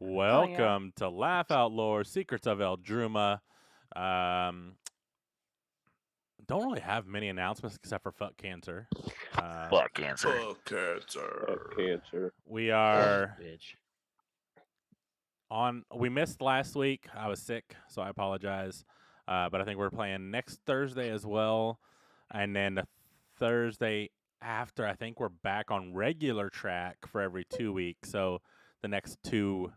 Welcome to Laugh Out Lore, Secrets of Eldruma. Um, don't really have many announcements except for fuck cancer. Fuck cancer. Fuck cancer. Fuck cancer. We are Bitch. on. We missed last week. I was sick, so I apologize. But I think we're playing next Thursday as well, and then the Thursday after. I think we're back on regular track for every 2 weeks. So the next 2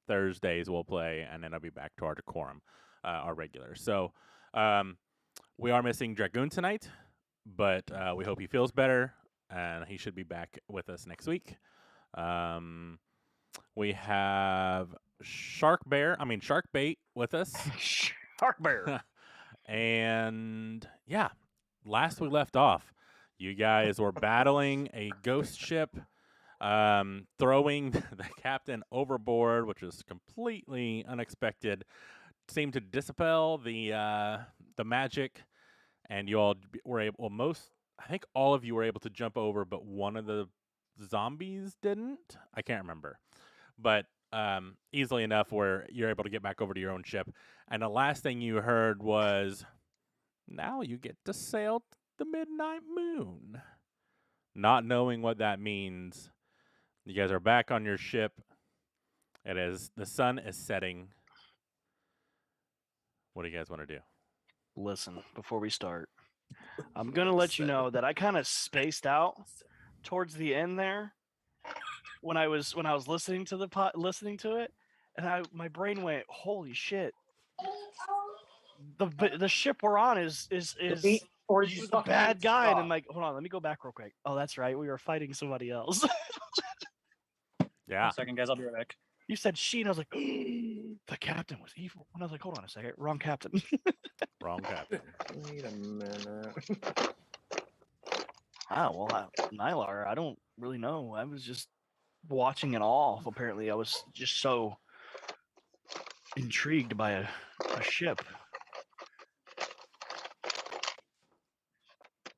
Thursdays we'll play, and then I'll be back to our decorum, our regular. So we are missing Dragoon tonight, but we hope he feels better, and he should be back with us next week. We have Shark Bait with us. Shark bear. And yeah, last we left off, you guys were battling a ghost ship, throwing the captain overboard, which was completely unexpected. Seemed to dispel the magic, and you all were able. Well, I think all of you were able to jump over, but one of the zombies didn't. I can't remember, but easily enough where you're able to get back over to your own ship. And the last thing you heard was, "Now you get to sail the midnight moon." Not knowing what that means, you guys are back on your ship. The sun is setting. What do you guys want to do? Listen, before we start, I'm gonna let you know that I kind of spaced out towards the end there when I was listening to listening to it, and my brain went, "Holy shit!" The ship we're on is the bad guy, and I'm like, hold on, let me go back real quick. Oh, that's right, we were fighting somebody else. Yeah. 1 second, guys. I'll be right back. You said she, and I was like, the captain was evil. And I was like, hold on a second, wrong captain. Wrong captain. Wait a minute. Oh, well, Nylar, I don't really know. I was just watching it all. Apparently, I was just so intrigued by a ship.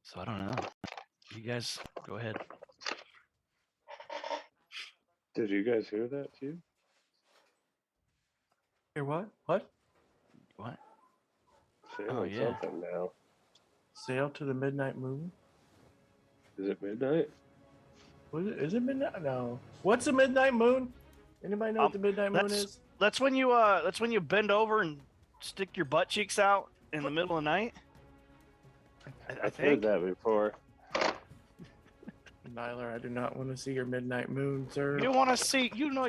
So I don't know. You guys go ahead. Did you guys hear that too? Hear what? What? What? Saying Oh, yeah. something now. Sail to the midnight moon? Is it midnight? Is it midnight? No. What's a midnight moon? Anybody know what the midnight moon is? That's when you bend over and stick your butt cheeks out in the middle of the night. I I've think. heard that before. Nyler, I do not want to see your midnight moon, sir. You want to see? You know.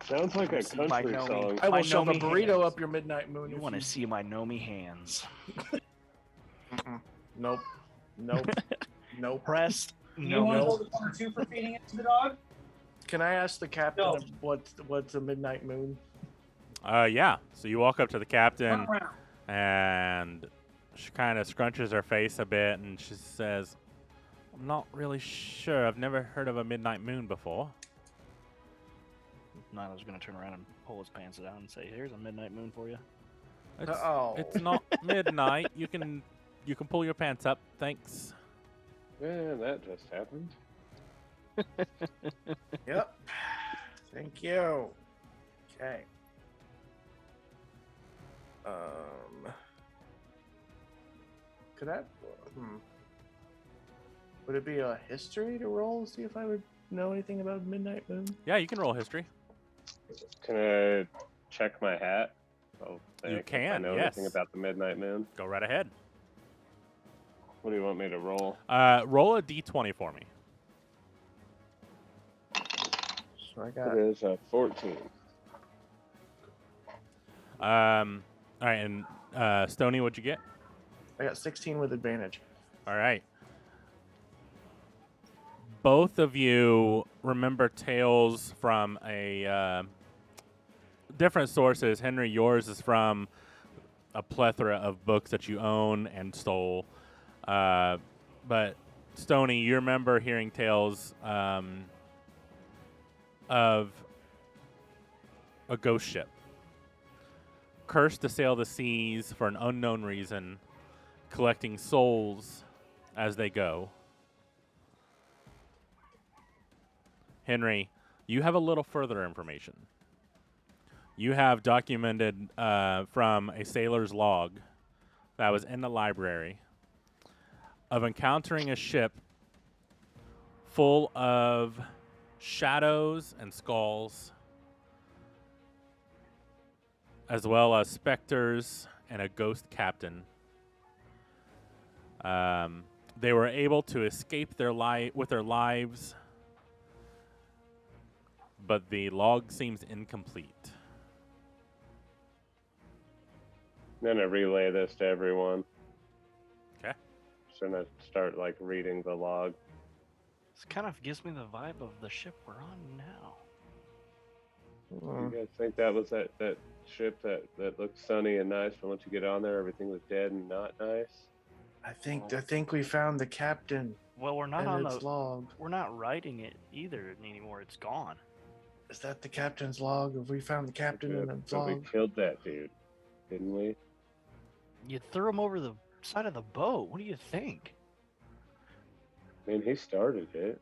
Sounds like a See my country Nomi. song. I my will shove a Nomi burrito hands. up your midnight moon. You if want to see my Nomi hands? Nope. Nope. Nope. Pressed. You want to no. hold the corner 2 for feeding it to the dog? Can I ask the captain No. what's a midnight moon? Yeah. So you walk up to the captain, Turn around. and she kind of scrunches her face a bit, and she says, "I'm not really sure. I've never heard of a midnight moon before." Nyla's gonna turn around and pull his pants down and say, "Here's a midnight moon for you." It's not midnight. You can pull your pants up. Thanks. Yeah, that just happened. Yep. Thank you. Okay. Could I? Would it be a history to roll? See if I would know anything about midnight moon. Yeah, you can roll history. Can I check my hat? Oh, You if I can, know yes. anything about the midnight moon. Go right ahead. What do you want me to roll? Roll a d20 for me. So I got. It is a 14. All right, and Stony, what'd you get? I got 16 with advantage. All right. Both of you remember tales from a different sources. Henry, yours is from a plethora of books that you own and stole. But Stony, you remember hearing tales of a ghost ship cursed to sail the seas for an unknown reason, collecting souls as they go. Henry, You have a little further information. You have documented from a sailor's log that was in the library of encountering a ship full of shadows and skulls, as well as specters and a ghost captain. They were able to escape with their lives, but the log seems incomplete. I'm gonna relay this to everyone. Okay. Just gonna start like reading the log. This kind of gives me the vibe of the ship we're on now. You guys think that was that ship that looked sunny and nice, but once you get on there, everything was dead and not nice? I think we found the captain Well, we're not and on its the. log. We're not writing it either anymore. It's gone. Is that the captain's log? Have we found the captain and its But we log? killed that dude, didn't we? You threw him over the side of the boat. What do you think? I mean, he started it.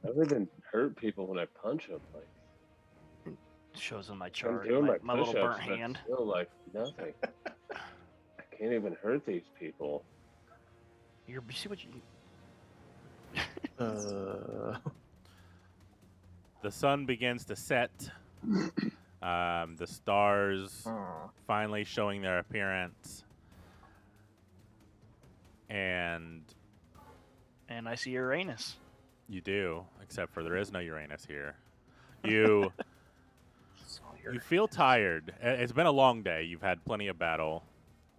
Other than hurt people when I punch them, like Shows in my I'm chart. doing My little push-ups, burnt but hand. still like nothing. I can't even hurt these people. You see what you. The sun begins to set. The stars finally showing their appearance. And And I see Uranus. you do, except for there is no Uranus here. You feel tired. It's been a long day. You've had plenty of battle.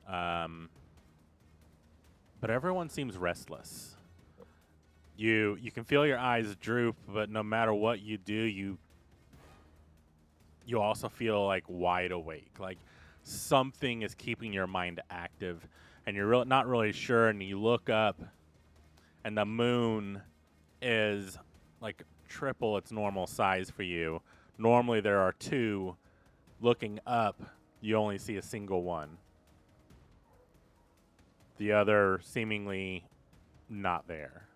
But everyone seems restless. You can feel your eyes droop, but no matter what you do, you also feel like wide awake. Like something is keeping your mind active, and you're not really sure. And you look up, and the moon is like triple its normal size for you. Normally there are two. Looking up, you only see a single one. The other seemingly not there.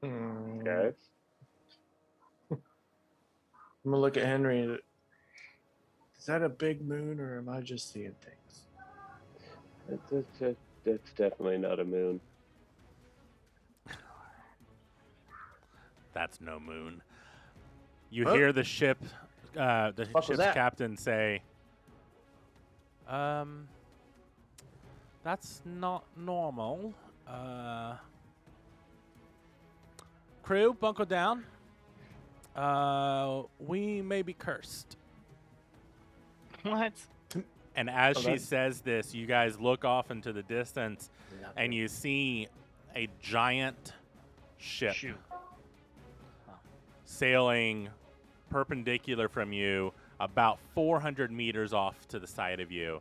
Guys, I'm gonna look at Henry. Is that a big moon, or am I just seeing things? that's definitely not a moon. That's no moon. You Huh? hear the ship's was that? captain say, that's not normal. Crew, bunker down. We may be cursed. What? And as Oh, she that's- says this, you guys look off into the distance and you see a giant ship Shoot. sailing perpendicular from you, about 400 meters off to the side of you.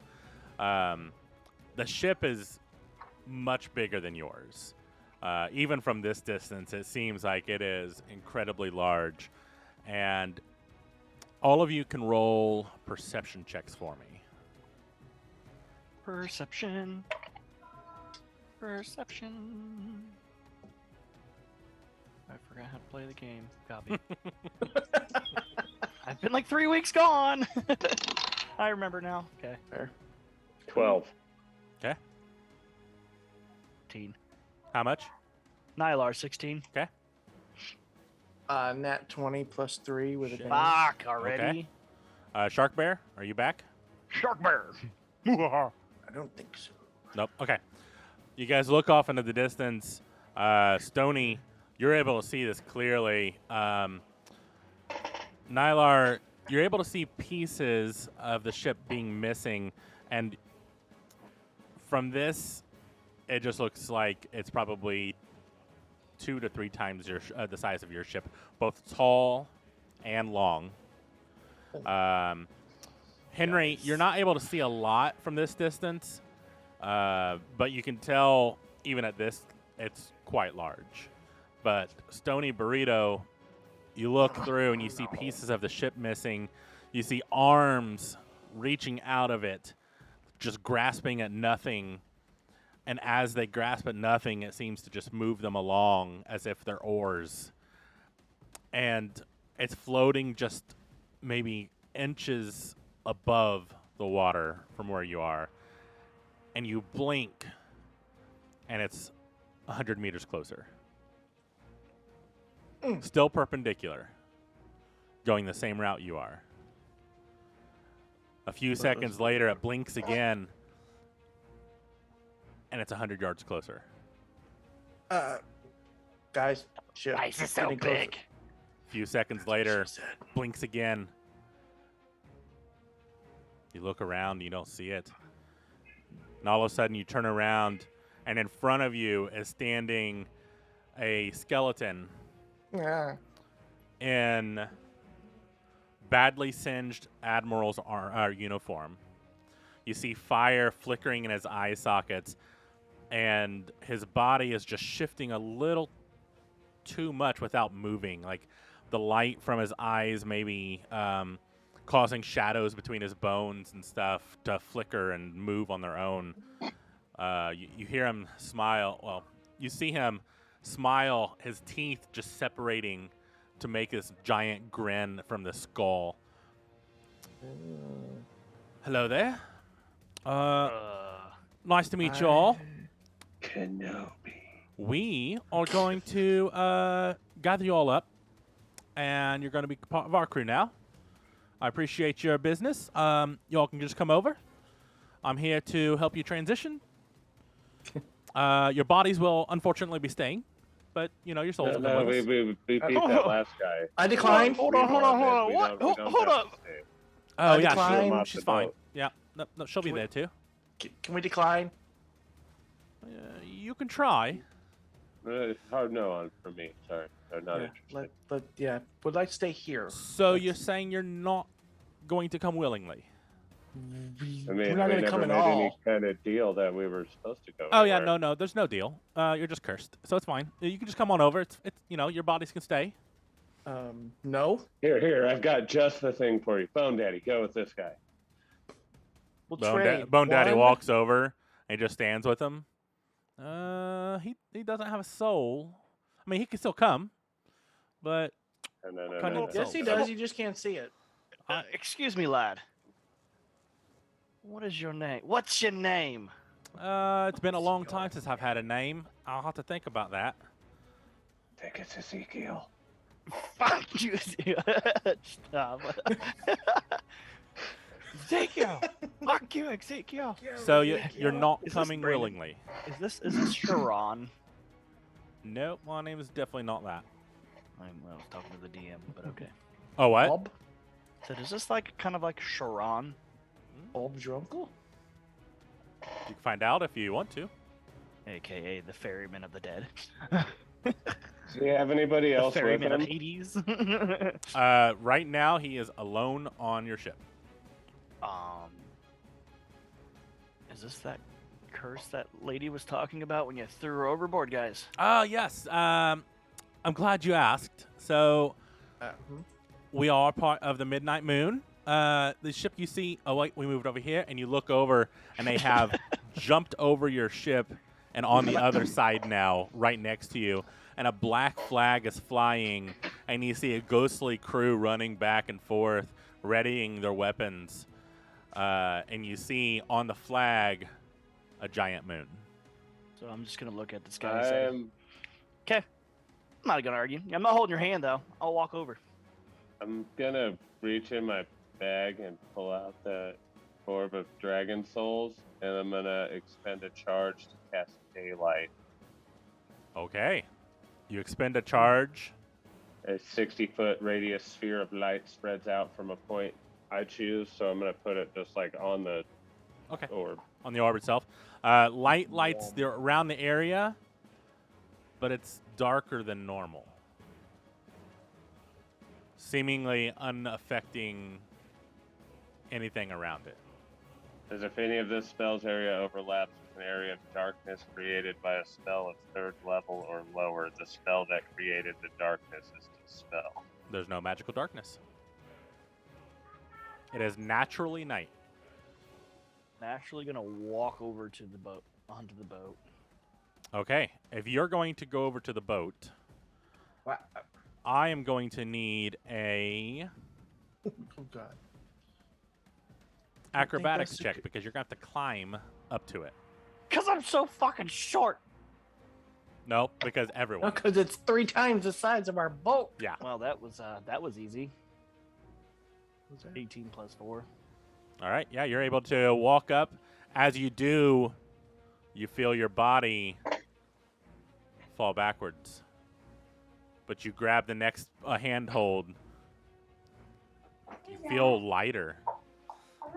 The ship is much bigger than yours. Even from this distance, it seems like it is incredibly large. And all of you can roll perception checks for me. Perception. Perception. I forgot how to play the game. Copy. I've been like 3 weeks gone. I remember now. Okay. Fair. 12. 18. How much? Nylar, 16. Nat 20 plus 3 with Shit. advantage. Fuck already. Shark Bear, are you back? Shark bear. I don't think so. Nope. Okay. You guys look off into the distance. Stony, you're able to see this clearly. Nylar, you're able to see pieces of the ship being missing, and from this, it just looks like it's probably 2 to 3 times the size of your ship, both tall and long. Henry, Nice. you're not able to see a lot from this distance, but you can tell even at this, it's quite large. But Stony Burrito, you look through and you see pieces of the ship missing. You see arms reaching out of it, just grasping at nothing. And as they grasp at nothing, it seems to just move them along as if they're oars. And it's floating just maybe inches above the water from where you are. And you blink, and it's 100 meters closer. Still perpendicular, going the same route you are. A few seconds later, it blinks again, and it's 100 yards closer. Guys, ship. Why is it it's so getting closer. big? A few seconds later, She said. blinks again. You look around, you don't see it. And all of a sudden, you turn around, and in front of you is standing a skeleton Yeah. in badly singed admiral's uniform. You see fire flickering in his eye sockets, and his body is just shifting a little too much without moving. Like the light from his eyes maybe causing shadows between his bones and stuff to flicker and move on their own. You hear him smile. Well, you see him smile, his teeth just separating to make this giant grin from the skull. Hello there. Nice to meet you all. Kenobi. We are going to gather you all up, and you're going to be part of our crew now. I appreciate your business. You all can just come over. I'm here to help you transition. Your bodies will unfortunately be staying, but you know your souls will come No, with us. we beat that last guy. I decline. Hold on. We What? don't Hold have up. to stay. Oh I yeah, decline. she's fine. Yeah, no, she'll be Can we- there too. Can we decline? You can try. Hard no on for me. Sorry, I'm not interested. Would like to stay here. So you're saying you're not going to come willingly? I We're mean, not we gonna never come at made any all. kind of deal that we were supposed to go. Oh yeah, anywhere. no, there's no deal. You're just cursed, so it's fine. You can just come on over. It's your bodies can stay. No. Here, I've got just the thing for you. Bone Daddy, go with this guy. We'll Bone, trade. Bone Daddy One- walks over and just stands with him. He doesn't have a soul. I mean, he can still come, but No. Yes, he does. You just can't see it. Excuse me, lad. What is your name? What's your name? it's been a long time since I've had a name. I'll have to think about that. I think it's Ezekiel. Fuck you. Stop. Ezekiel. Fuck you, Ezekiel. So you're not Is this coming Brandon? willingly. Is this Sharon? Nope, my name is definitely not that. I was talking to the DM, but okay. Oh, what? Bob? So is this kind of like Sharon? Bob's your uncle? You can find out if you want to. AKA the ferryman of the dead. Do you have anybody The else with ferryman of him? Hades. Right now, he is alone on your ship. Is this that curse that lady was talking about when you threw her overboard, guys? Yes. I'm glad you asked. So we are part of the Midnight Moon. The ship you see. Oh wait, we moved over here, and you look over, and they have jumped over your ship, and on the other side now, right next to you, and a black flag is flying, and you see a ghostly crew running back and forth, readying their weapons, and you see on the flag a giant moon. So I'm just gonna look at this guy and say, I'm "Okay, I'm not gonna argue. I'm not holding your hand though. I'll walk over." gonna reach in my bag and pull out the orb of dragon souls, and I'm gonna expend a charge to cast daylight. Okay. You expend a charge. A 60-foot radius sphere of light spreads out from a point I choose, so I'm gonna put it just like on the Okay. orb. On the orb itself. Light lights they're around the area, but it's darker than normal. Seemingly unaffecting anything around it. As if any of this spell's area overlaps with an area of darkness created by a spell of 3rd level or lower, the spell that created the darkness is dispelled. There's no magical darkness. It is naturally night. I'm actually gonna walk over to the boat. onto the boat. Okay, if you're going to go over to the boat, Wow. I am going to need a Oh God. acrobatics that's a check good- because you're going to have to climb up to it. Cause I'm so fucking short. No, because No, everyone. because it's 3 times the size of our boat. Yeah. Well, that was easy. What's that? 18 plus 4. All right. Yeah, you're able to walk up. As you do, you feel your body fall backwards. But you grab the next handhold. You feel lighter.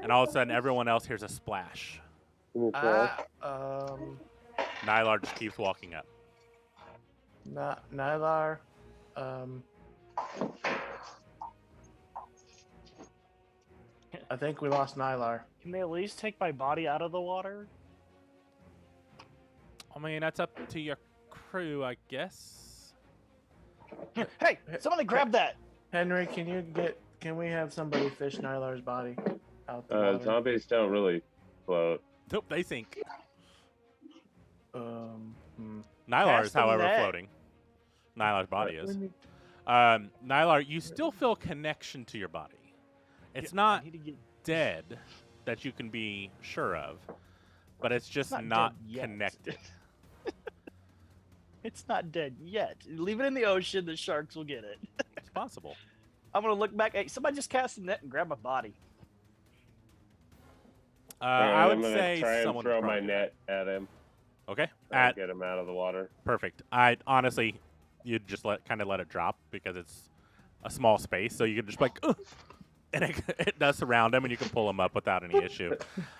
And all of a sudden, everyone else hears a splash. Nylar just keeps walking up. Nylar. I think we lost Nylar. Can they at least take my body out of the water? I mean, that's up to your crew, I guess. Hey, somebody grab that. Henry, can we have somebody fish Nylar's body out the water? Zombies don't really float. Nope, they sink. Hmm. Nylar is, Cast a however, net. floating. Nylar's body What- is. when you- Nylar, you still feel connection to your body. It's I not need to get dead that you can be sure of, but it's just not not dead yet. connected. It's not dead yet. Leave it in the ocean. The sharks will get it. It's possible. I'm gonna look back. Hey, somebody just cast a net and grab my body. I would I'm gonna say try and someone throw my probably- net at him. Okay. Try and get him out of the water. Perfect. I honestly, you'd just kind of let it drop because it's a small space, so you can just like, "Ugh," and it does surround him, and you can pull him up without any issue.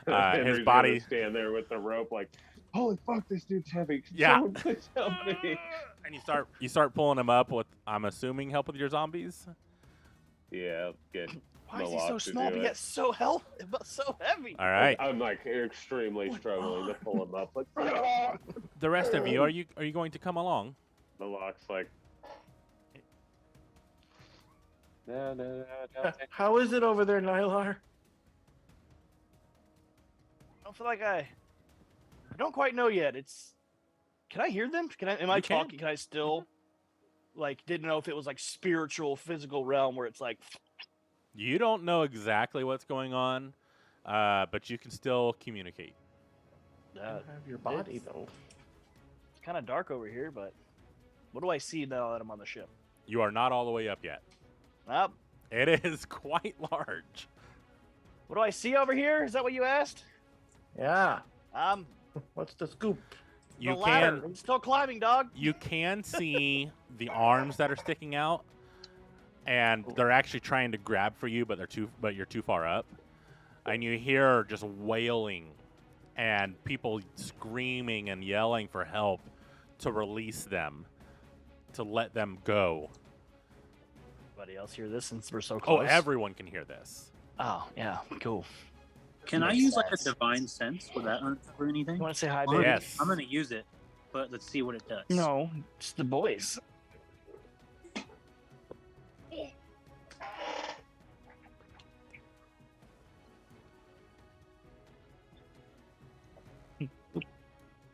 Henry's His gonna body. stand there with the rope, like, holy fuck, this dude's heavy. Yeah. Someone please help me. And you start pulling him up with, I'm assuming, help with your zombies. Yeah, get. Why is he Malak so to small do but it. yet so but so heavy? All right. I'm like extremely struggling to pull him up. Like, The rest of you, are you going to come along? Malak's like, no. How is it over there, Nylar? I don't feel like I don't quite know yet. Can I hear them? Am I You can. talking? Can I still didn't know if it was like spiritual, physical realm where it's like You don't know exactly what's going on, but you can still communicate. You have your body it's- though. it's kind of dark over here, but what do I see now that I'm on the ship? You are not all the way up yet. It is quite large. What do I see over here? Is that what you asked? Yeah. Um, What's the scoop? You the ladder. can I'm still climbing, dog. you can see the arms that are sticking out, and they're actually trying to grab for you, but you're too far up, and you hear just wailing, and people screaming and yelling for help to release them, to let them go. Anybody else hear this since we're so Oh, close? everyone can hear this. Oh, yeah, cool. Can I Makes use like a sense. divine sense? Would that uncover anything? You want to say hi, I'm baby? gonna- Yes. I'm gonna use it, but let's see what it does. No, it's the boys. Did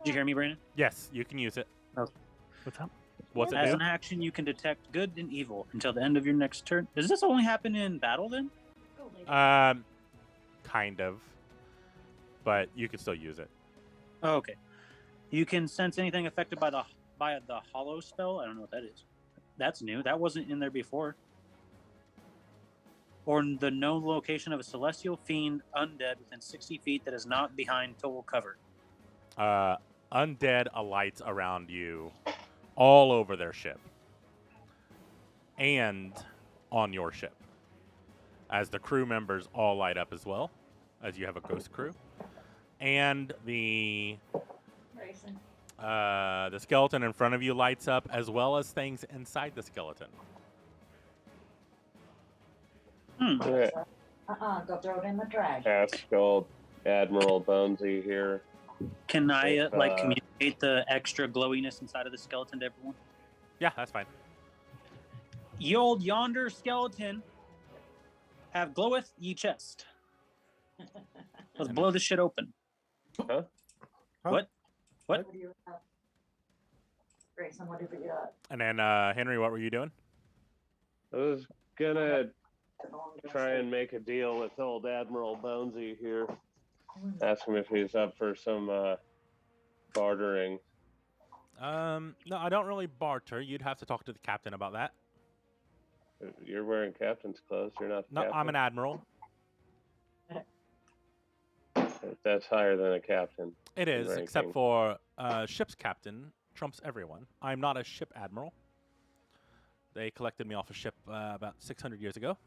you hear me, Brandon? Yes, you can use it. What's up? What's it As do? an action, you can detect good and evil until the end of your next turn. Does this only happen in battle then? Kind of, but you can still use it. Oh, okay. You can sense anything affected by the hollow spell. I don't know what that is. That's new. That wasn't in there before. Or the known location of a celestial fiend undead within 60 feet that is not behind total cover. Undead alights around you all over their ship and on your ship, as the crew members all light up as well, as you have a ghost crew, and the skeleton in front of you lights up, as well as things inside the skeleton. Yeah, Go throw it in the trash. Haskell, Admiral Bonesy here. Can I Uh, communicate the extra glowiness inside of the skeleton to everyone? Yeah, that's fine. Ye old yonder skeleton have gloweth ye chest. Let's blow this shit open. Huh? What? What? What do you have? Grayson, what have you got? And then Henry, what were you doing? I was gonna try and make a deal with old Admiral Bonesy here. Ask him if he's up for some bartering. No, I don't really barter. You'd have to talk to the captain about that. You're wearing captain's clothes. You're not the No, captain. I'm an admiral. That's higher than a captain. It is, ranking. except for ship's captain trumps everyone. I'm not a ship admiral. They collected me off a ship about 600 years ago.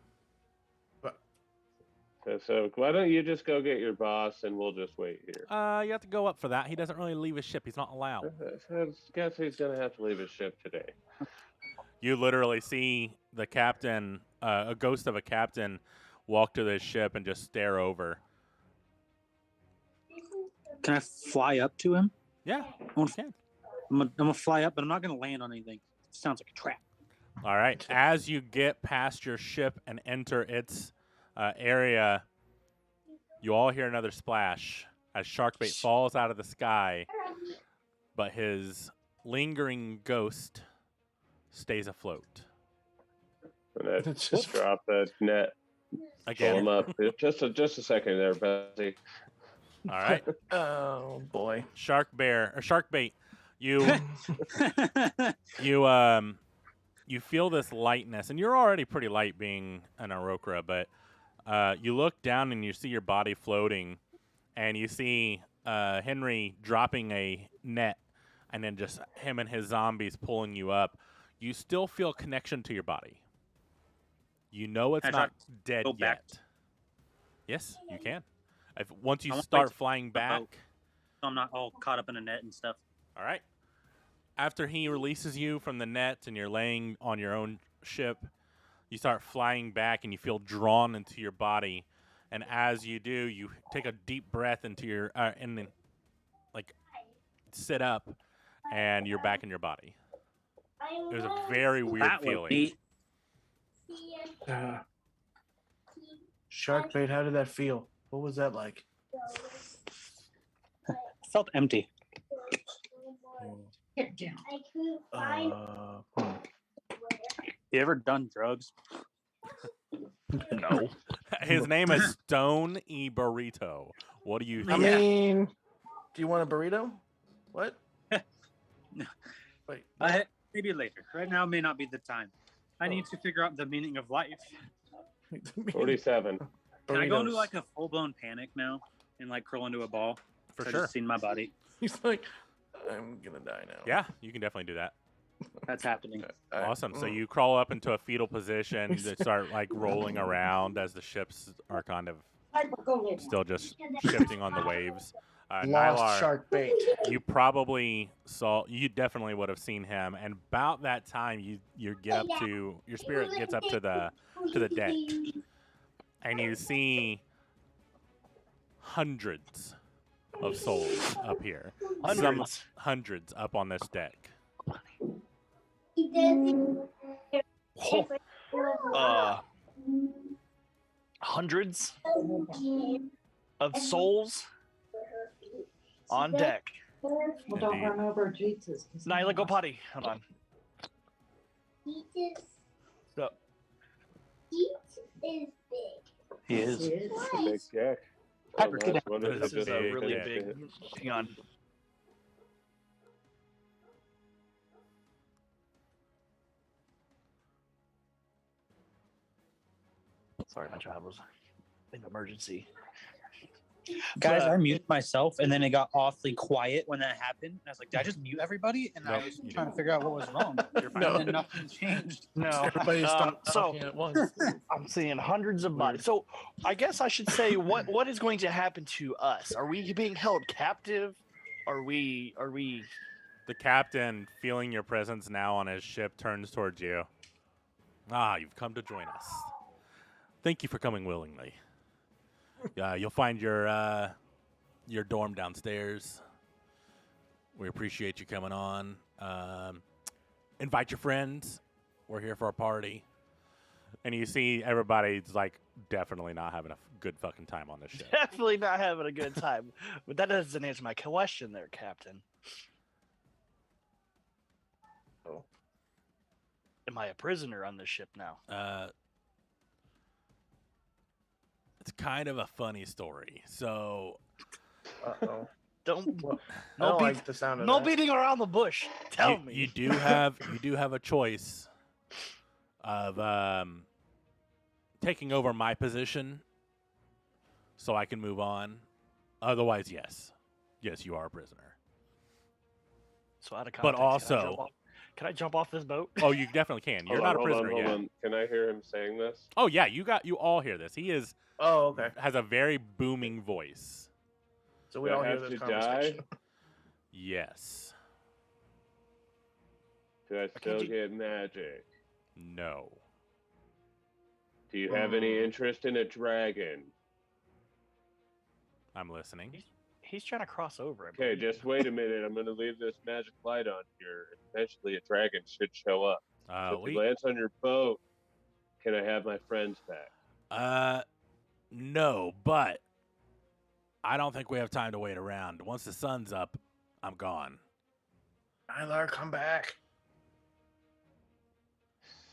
So why don't you just go get your boss and we'll just wait here. You have to go up for that. He doesn't really leave his ship. He's not allowed. I guess he's gonna have to leave his ship today. You literally see the captain, a ghost of a captain, walk to this ship and just stare over. Can I fly up to him? Yeah, I you wanna- can. I'm gonna fly up, but I'm not gonna land on anything. Sounds like a trap. All right. As you get past your ship and enter its area, you all hear another splash as Sharkbait falls out of the sky, but his lingering ghost stays afloat. And I It's just drop the net, pull Again. him up. Just a second there, Bessie. All right. Oh boy. Sharkbait, you you feel this lightness, and you're already pretty light being an Arokra, but you look down and you see your body floating, and you see Henry dropping a net, and then just him and his zombies pulling you up. You still feel connection to your body. You know it's Can I try not dead go back? yet. Yes, you can. Once you I wanna start wait flying the back. boat. So I'm not all caught up in a net and stuff. All right. After he releases you from the net and you're laying on your own ship, you start flying back and you feel drawn into your body. And as you do, you take a deep breath into your and then like sit up, and you're back in your body. It was a very weird That was feeling. neat. Sharkbait, how did that feel? What was that like? Felt empty. Get down. You ever done drugs? No. His name is Stone E Burrito. What do you I think? mean, do you want a burrito? What? No. Wait. Maybe later. Right now may not be the time. I need to figure out the meaning of life. 47. Can I go into Burritos. like a full blown panic now and like curl into a ball? For I sure. just seen my body. He's like, I'm gonna die now. Yeah, you can definitely do that. That's happening. Awesome. So you crawl up into a fetal position, you start like rolling around as the ships are kind of still just shifting on the waves. lost Nylar, Sharkbait. you definitely would have seen him, and about that time your spirit gets up to the deck, and you see hundreds of souls up here. Hundreds. Hundreds up on this deck. Hundreds of souls on deck. Well, don't Indeed. run over Jesus. Nyla, go potty. Hold on. So, He is. Big Jack. Piper, get down. What This this is a big really dick. big. Hang on. Sorry, my child was in emergency. Guys, But- I muted myself and then it got awfully quiet when that happened. And I was like, did I just mute everybody? And I Nope, was you trying to didn't. figure out what was wrong. No. And then nothing changed. No. Everybody stopped so talking at once. I'm seeing hundreds of bodies. So I guess I should say what is going to happen to us? Are we being held captive? Are we The captain, feeling your presence now on his ship, turns towards you. Ah, you've come to join us. Thank you for coming willingly. You'll find your dorm downstairs. We appreciate you coming on. Invite your friends. We're here for a party. And you see everybody's like definitely not having a good fucking time on this ship. Definitely not having a good time. But that doesn't answer my question there, Captain. Oh. Am I a prisoner on this ship now? It's kind of a funny story. So, Uh-oh. Don't Well, I no don't beat, like the sound of no that. beating around the bush. Tell me. you do have a choice of taking over my position, so I can move on. Otherwise, yes, you are a prisoner. So out of But context, also, can I jump off this boat? oh, you definitely can. You're not a prisoner hold yet. on. Can I hear him saying this? Oh yeah, you all hear this. He Oh, okay. has a very booming voice. So we Do I all hear have this to conversation. die? Yes. Do I can't still you- get magic? No. Do you have any interest in a dragon? I'm listening. He's trying to cross over. I Okay, believe. just wait a minute. I'm going to leave this magic light on here. Eventually, a dragon should show up. So if We he lands on your boat, can I have my friends back? no, but I don't think we have time to wait around. Once the sun's up, I'm gone. Nylar, come back.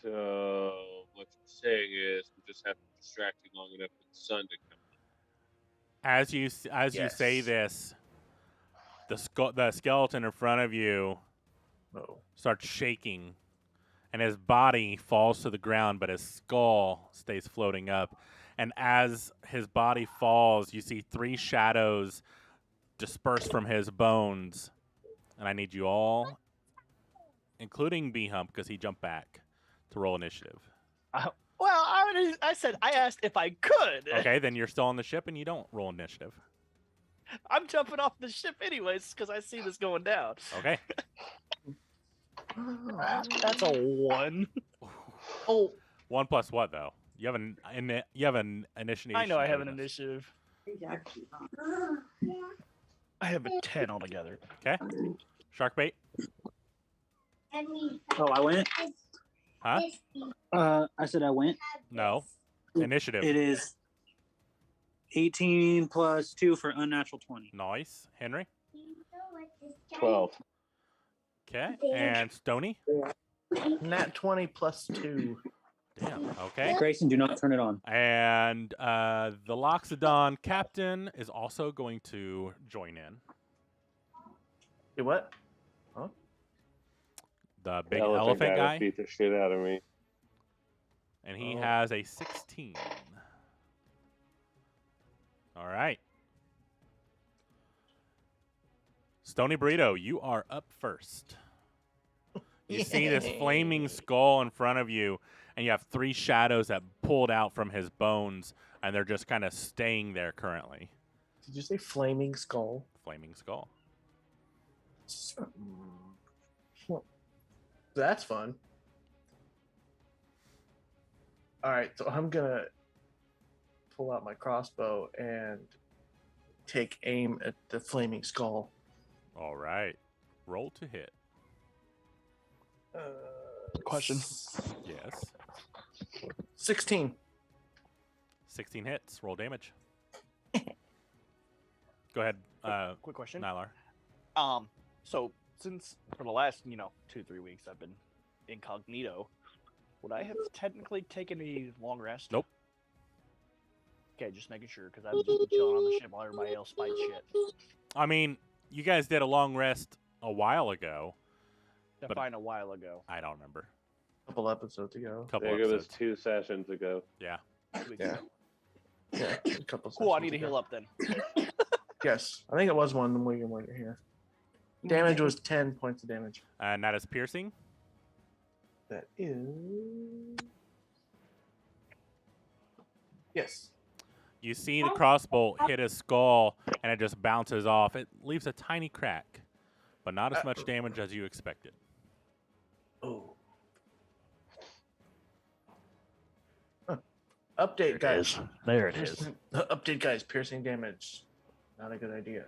So what you're saying is we just have to distract you long enough for the sun to come. As you say Yes. this, the skeleton in front of you Oh. starts shaking, and his body falls to the ground, but his skull stays floating up. And as his body falls, you see 3 shadows disperse from his bones. And I need you all, including B-Hump, because he jumped back, to roll initiative. Well, I asked if I could. Okay, then you're still on the ship and you don't roll initiative. I'm jumping off the ship anyways because I see this going down. Okay. That's a 1. Oh. 1 plus what, though? You have an initiative. I know I have an bonus. initiative. Exactly. I have a 10 altogether. Okay. Shark bait. Oh, I went. Huh? I said I went. No. Initiative. It is 18 plus 2 for unnatural 20. Nice. Henry. 12. Okay. And Stony. Nat 20 plus 2. Damn. Okay. Grayson, do not turn it on. And the Loxodon captain is also going to join in. Hey, what? The big elephant guy. would beat the shit out of me. And he Oh. has a 16. All right. Stony Burrito, you are up first. You see this flaming skull in front of you, and you have 3 shadows that pulled out from his bones, and they're just kind of staying there currently. Did you say flaming skull? Flaming skull. That's fun. All right, so I'm gonna pull out my crossbow and take aim at the flaming skull. All right. Roll to hit. Question. Yes. 16. 16 hits. Roll damage. Go ahead, Quick question. Nylar. So since for the last 2-3 weeks I've been incognito, would I have technically taken a long rest? Nope. Okay, just making sure because I've just been chilling on the ship while everybody else fights shit. I mean, you guys did a long rest a while ago. But- Define a while ago. I don't remember. A couple episodes ago. A couple I think it was episodes. 2 sessions ago. Yeah. 2 weeks Yeah. ago. Yeah, a couple. Cool. I sessions need to ago. heal up then. Yes, I think it was one when you're here. Damage was 10 points of damage. And that is piercing. That is. Yes. You see the crossbow hit his skull, and it just bounces off. It leaves a tiny crack, but not as much damage as you expected. Oh. Update, guys. There it is. Update, guys. Piercing damage. Not a good idea.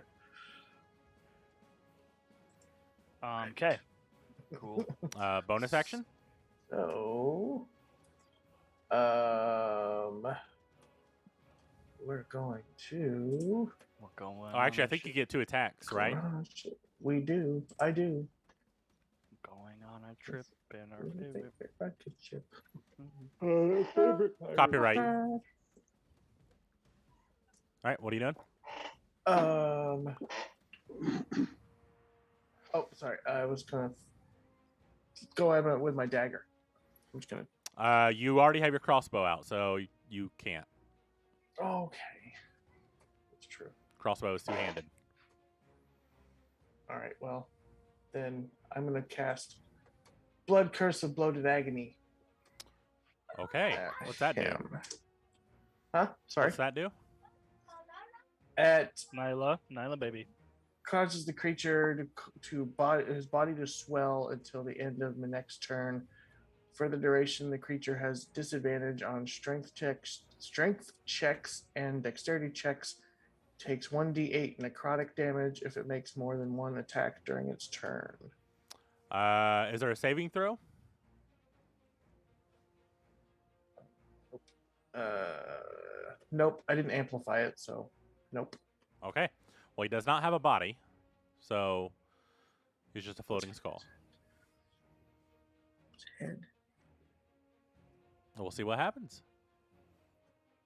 Okay. Cool. Bonus action? So, we're going to. We're going. Oh, actually, I on a think you trip- get 2 attacks, right? We do. I do. Going on a trip in our Favorite favorite. rocket ship. Mhm. Copyright. All right, what are you doing? Oh, sorry. I was gonna go at with my dagger. I'm just gonna. You already have your crossbow out, so you can't. Okay. That's true. Crossbow is two-handed. All right. Well, then I'm gonna cast Blood Curse of Bloated Agony. Okay. at What's that do? him. Huh? Sorry. What's that do? At Nyla, baby. causes the creature his body to swell until the end of the next turn. For the duration, the creature has disadvantage on strength checks, and dexterity checks. Takes 1d8 necrotic damage if it makes more than one attack during its turn. Is there a saving throw? Nope. I didn't amplify it, so nope. Okay. Well, he does not have a body, so he's just a floating skull. Head. We'll see what happens.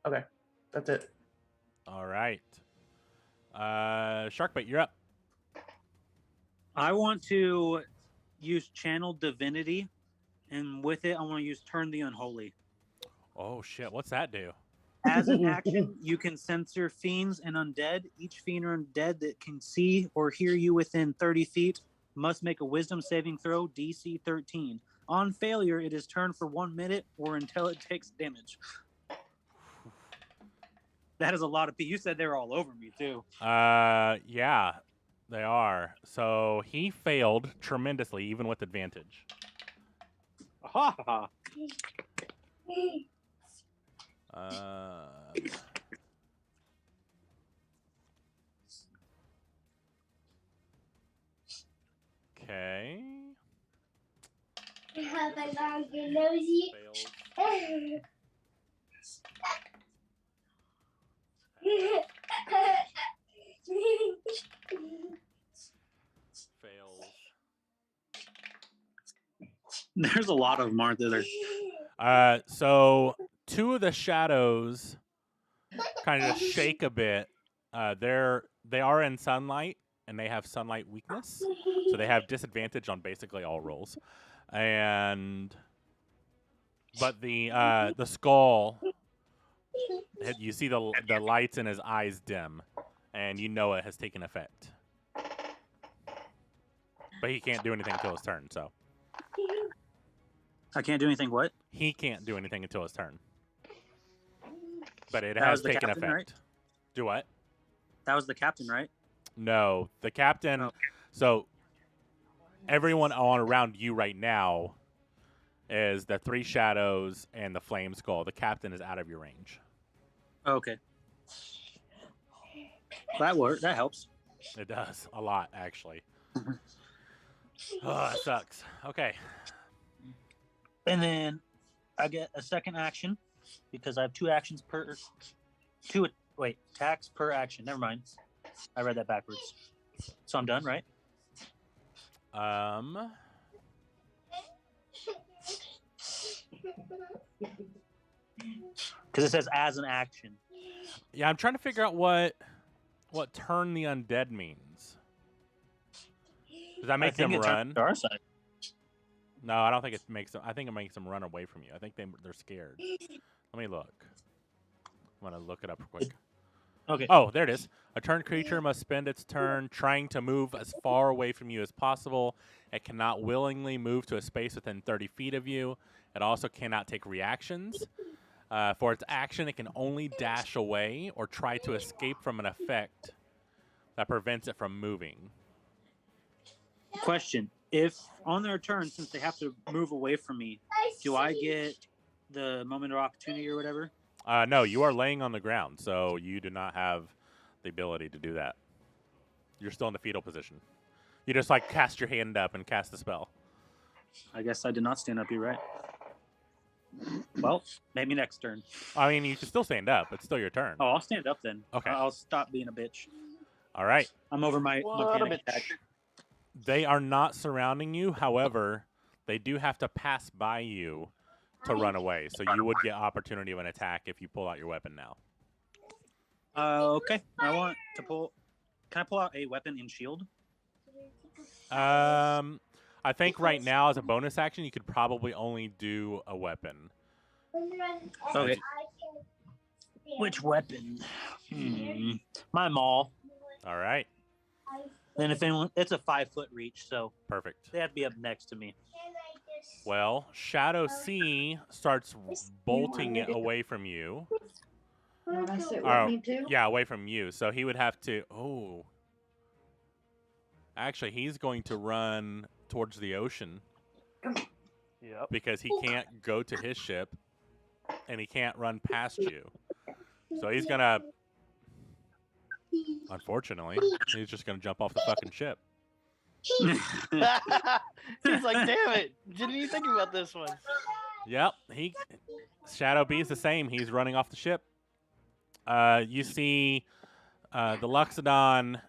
Okay, that's it. All right. Sharkbait, you're up. I want to use Channel Divinity, and with it, I want to use Turn the Unholy. Oh, shit. What's that do? As an action, you can censor fiends and undead. Each fiend or undead that can see or hear you within 30 feet must make a wisdom saving throw, DC 13. On failure, it is turned for 1 minute or until it takes damage. That is a lot of people. You said they were all over me, too. Yeah, they are. So he failed tremendously, even with advantage. Ha ha. Okay. I have a longer nosy. Failed. Fails. There's a lot of them, aren't there? So 2 of the shadows kind of shake a bit. They are in sunlight, and they have sunlight weakness, so they have disadvantage on basically all rolls. But the skull, you see the lights in his eyes dim, and you know it has taken effect. But he can't do anything until his turn. So I can't do anything. What? he can't do anything until his turn. But it That has was the taken captain, effect. right? Do what? That was the captain, right? No, the captain. Oh. So everyone on around you right now is the 3 shadows and the flame skull. The captain is out of your range. Okay. That worked. That helps. It does a lot, actually. Oh, that sucks. Okay. And then I get a second action because I have 2 actions per attacks per action. Never mind. I read that backwards. So I'm done, right? Because it says as an action. Yeah, I'm trying to figure out what turn the undead means. Does that make them run? To our side. No, I don't think it makes them. I think it makes them run away from you. I think they're scared. Let me look. I'm gonna look it up quick. Okay. Oh, there it is. A turned creature must spend its turn trying to move as far away from you as possible. It cannot willingly move to a space within 30 feet of you. It also cannot take reactions. For its action, it can only dash away or try to escape from an effect that prevents it from moving. Question. If on their turn, since they have to move away from me, do I get the moment of opportunity or whatever? No, you are laying on the ground, so you do not have the ability to do that. You're still in the fetal position. You just cast your hand up and cast the spell. I guess I did not stand up. You're right. Well, maybe next turn. I mean, you can still stand up. It's still your turn. Oh, I'll stand up then. Okay. I'll stop being a bitch. All right. I'm over my What a mechanic bitch. attack. They are not surrounding you. However, they do have to pass by you to run away. So you would get opportunity of an attack if you pull out your weapon now. Okay. I want to pull. Can I pull out a weapon and shield? I think right now as a bonus action, you could probably only do a weapon. Okay. Which weapon? My maul. All right. Then if anyone, it's a 5-foot reach, so Perfect. they have to be up next to me. Well, Shadow C starts bolting it away from you. You want to sit with Oh, me too? yeah, away from you. So he would have to. Oh. Actually, he's going to run towards the ocean Yep. because he can't go to his ship and he can't run past you. So he's going to. Unfortunately, he's just going to jump off the fucking ship. He's like, damn it. Didn't even think about this one. Yep, Shadow B is the same. He's running off the ship. You see the Luxodon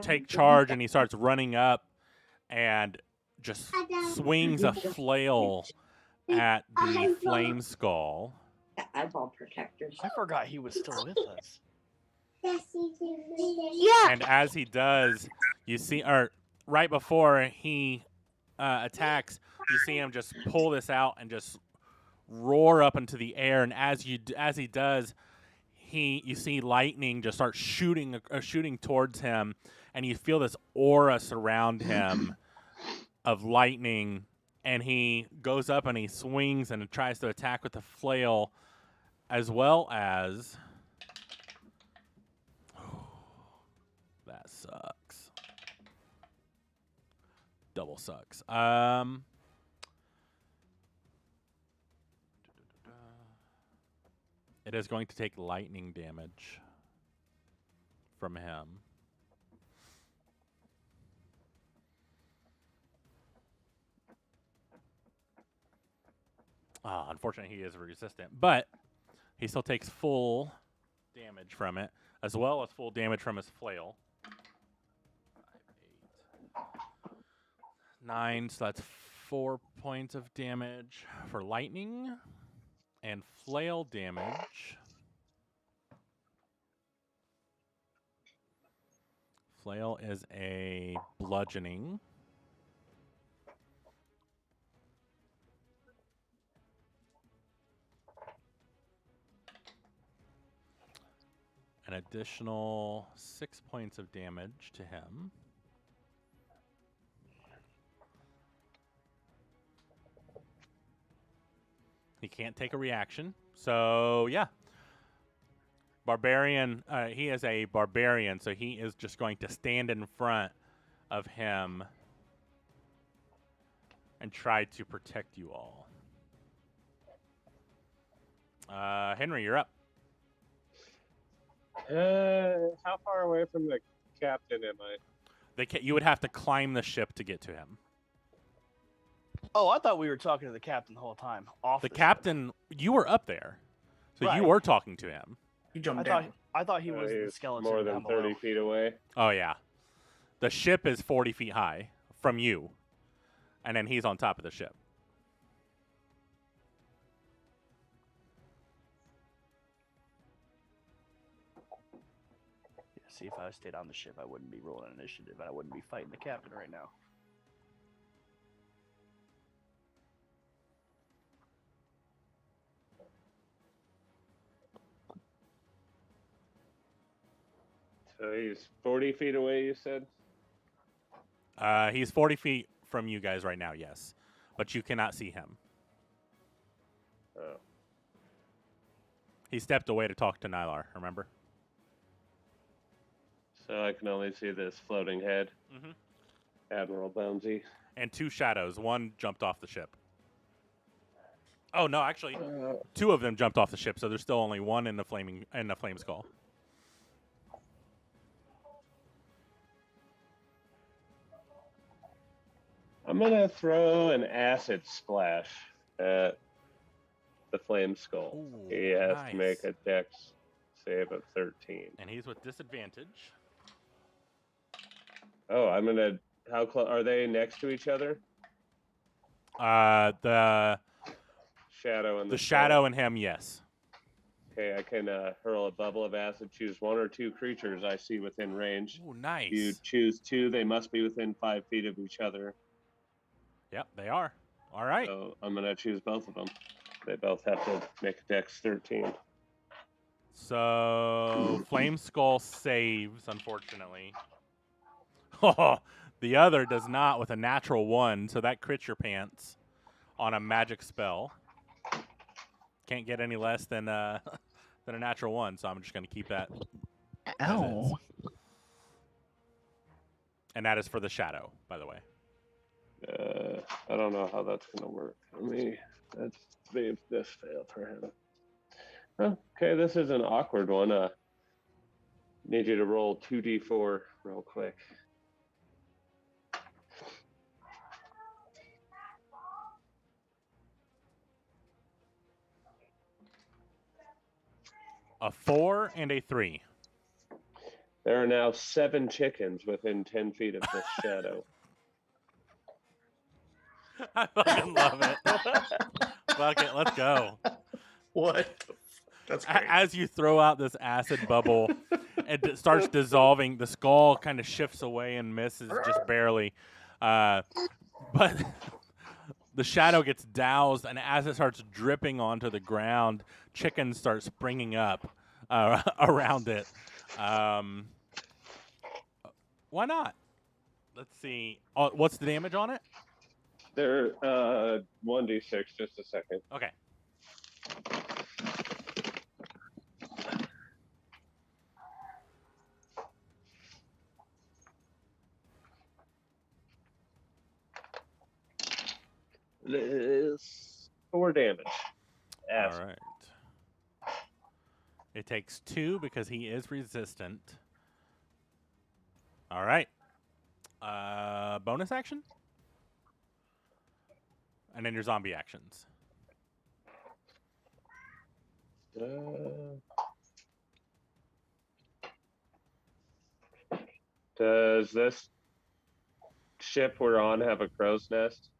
take charge, and he starts running up and just swings a flail at the flame skull. Eyeball protectors. I forgot he was still with us. Yeah. And as he does, you see, or right before he attacks, you see him just pull this out and just roar up into the air. And as he does, you see lightning just start shooting towards him, and you feel this aura surround him of lightning. And he goes up and he swings and tries to attack with the flail, as well as. That sucks. Double sucks. It is going to take lightning damage from him. Unfortunately, he is resistant, but he still takes full damage from it, as well as full damage from his flail. 5, 8, 9, so that's 4 points of damage for lightning, and flail damage. Flail is a bludgeoning. An additional 6 points of damage to him. He can't take a reaction. So, yeah. Barbarian, he is a barbarian, so he is just going to stand in front of him and try to protect you all. Henry, you're up. How far away from the captain am I? You would have to climb the ship to get to him. Oh, I thought we were talking to the captain the whole time. Off The ship. captain, you were up there, so Right. you were talking to him. You jumped I down. thought he was He the was skeleton more than down 30 below. feet away. Oh, yeah. The ship is 40 feet high from you, and then he's on top of the ship. Yeah, see, if I stayed on the ship, I wouldn't be rolling initiative, and I wouldn't be fighting the captain right now. So he's 40 feet away, you said? He's 40 feet from you guys right now, yes. But you cannot see him. Oh. He stepped away to talk to Nylar, remember? So I can only see this floating head. Mm-hmm. Admiral Bonesy. And 2 shadows. One jumped off the ship. Oh, no, actually, 2 of them jumped off the ship, so there's still only one in the flame skull. I'm going to throw an acid splash at the flame skull. Ooh, He has nice. to make a dex save of 13. And he's with disadvantage. Oh, I'm gonna. How close are they next to each other? The Shadow and the skull? shadow and him, yes. Okay, I can hurl a bubble of acid. Choose one or two creatures I see within range. Ooh, nice. You choose two. They must be within 5 feet of each other. Yep, they are. All right. So I'm gonna choose both of them. They both have to make a dex 13. So Flame Skull saves, unfortunately. Oh, the other does not with a natural 1, so that crits your pants on a magic spell. Can't get any less than a natural 1, so I'm just going to keep that as is. And that is for the shadow, by the way. I don't know how that's gonna work for me. This failed for him. Okay, this is an awkward one. Need you to roll 2d4 real quick. A 4 and a 3. There are now 7 chickens within 10 feet of this shadow. I fucking love it. Fuck it, let's go. What? That's great. As you throw out this acid bubble, it starts dissolving. The skull kind of shifts away and misses just barely. But the shadow gets doused, and as it starts dripping onto the ground, chickens start springing up around it. Why not? Let's see. What's the damage on it? They're 1d6, just a second. Okay. This 4 damage. All right. It takes 2 because he is resistant. All right. Bonus action? And then your zombie actions. Does this ship we're on have a crow's nest?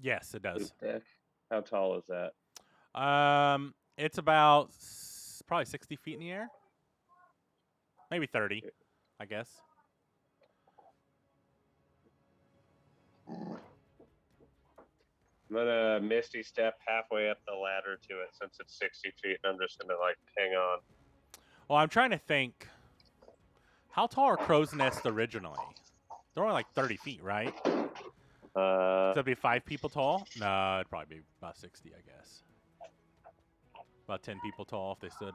Yes, it does. Deck? How tall is that? It's about probably 60 feet in the air. Maybe 30, I guess. I'm gonna Misty step halfway up the ladder to it since it's 60 feet, and I'm just gonna like hang on. Well, I'm trying to think. How tall are crow's nests originally? They're only like 30 feet, right? So it'd be 5 people tall? No, it'd probably be about 60, I guess. About 10 people tall if they stood.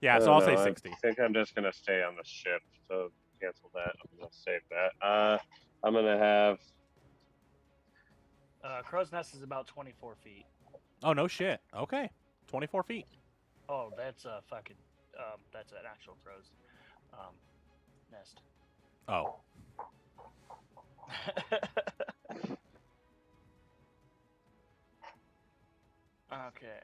Yeah, so I'll say 60. I think I'm just gonna stay on the ship, so cancel that. I'm gonna save that. I'm gonna have. Crow's Nest is about 24 feet. Oh, no shit. Okay. 24 feet. Oh, that's a fucking. That's an actual crow's nest. Oh. Okay.